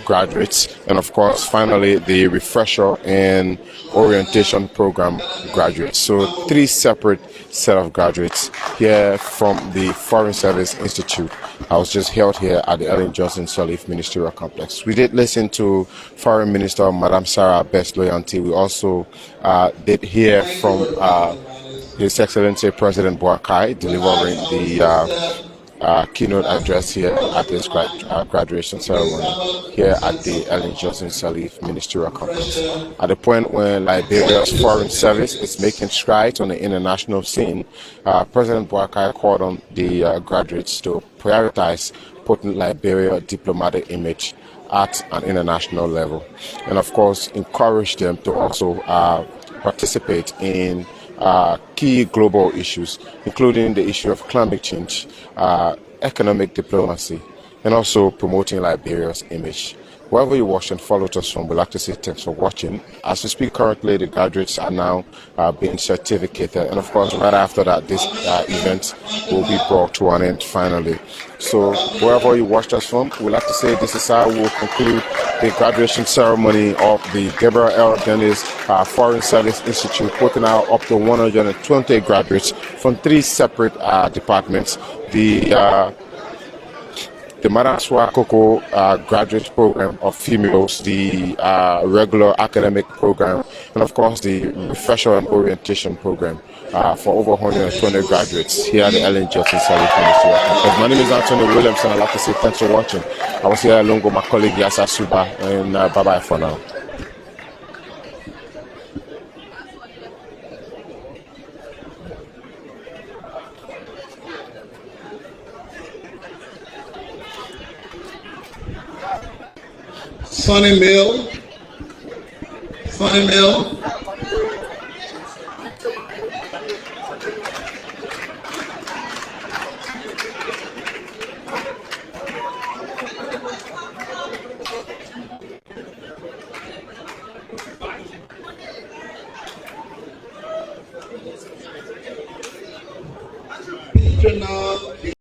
graduates, and of course, finally, the refresher and orientation program graduates. So 3 separate set of graduates here from the Foreign Service Institute. I was just held here at the Ellen Johnson Sirleaf Ministerial Complex. We did listen to Foreign Minister Madam Sarah Best Loyalty. We also did hear from His Excellency President Boakai delivering the keynote address here at this graduation ceremony here at the Ellen Johnson Sirleaf Ministerial Complex. At the point when Liberia's foreign service is making strides on the international scene, President Boakai called on the graduates to prioritize putting Liberia's diplomatic image at an international level, and of course encourage them to also participate in key global issues, including the issue of climate change, economic diplomacy, and also promoting Liberia's image. Wherever you watch and follow us from, we'd like to say thanks for watching. As we speak currently, the graduates are now being certificated, and of course, right after that, this event will be brought to an end finally. So wherever you watched us from, we'd like to say this is how we'll conclude the graduation ceremony of the Gabriel L. Foreign Service Institute, putting out up to 120 graduates from 3 separate departments. The Madam Suakoko Graduate Program of females, the regular academic program, and of course the refresher and orientation program for over 120 graduates here at the Ellen Johnson Sirleaf Ministerial Complex. My name is Anthony Williams, and I'd like to say thanks for watching. I was here along with my colleague Yasa Suba, and bye-bye for now. Sonny Mill.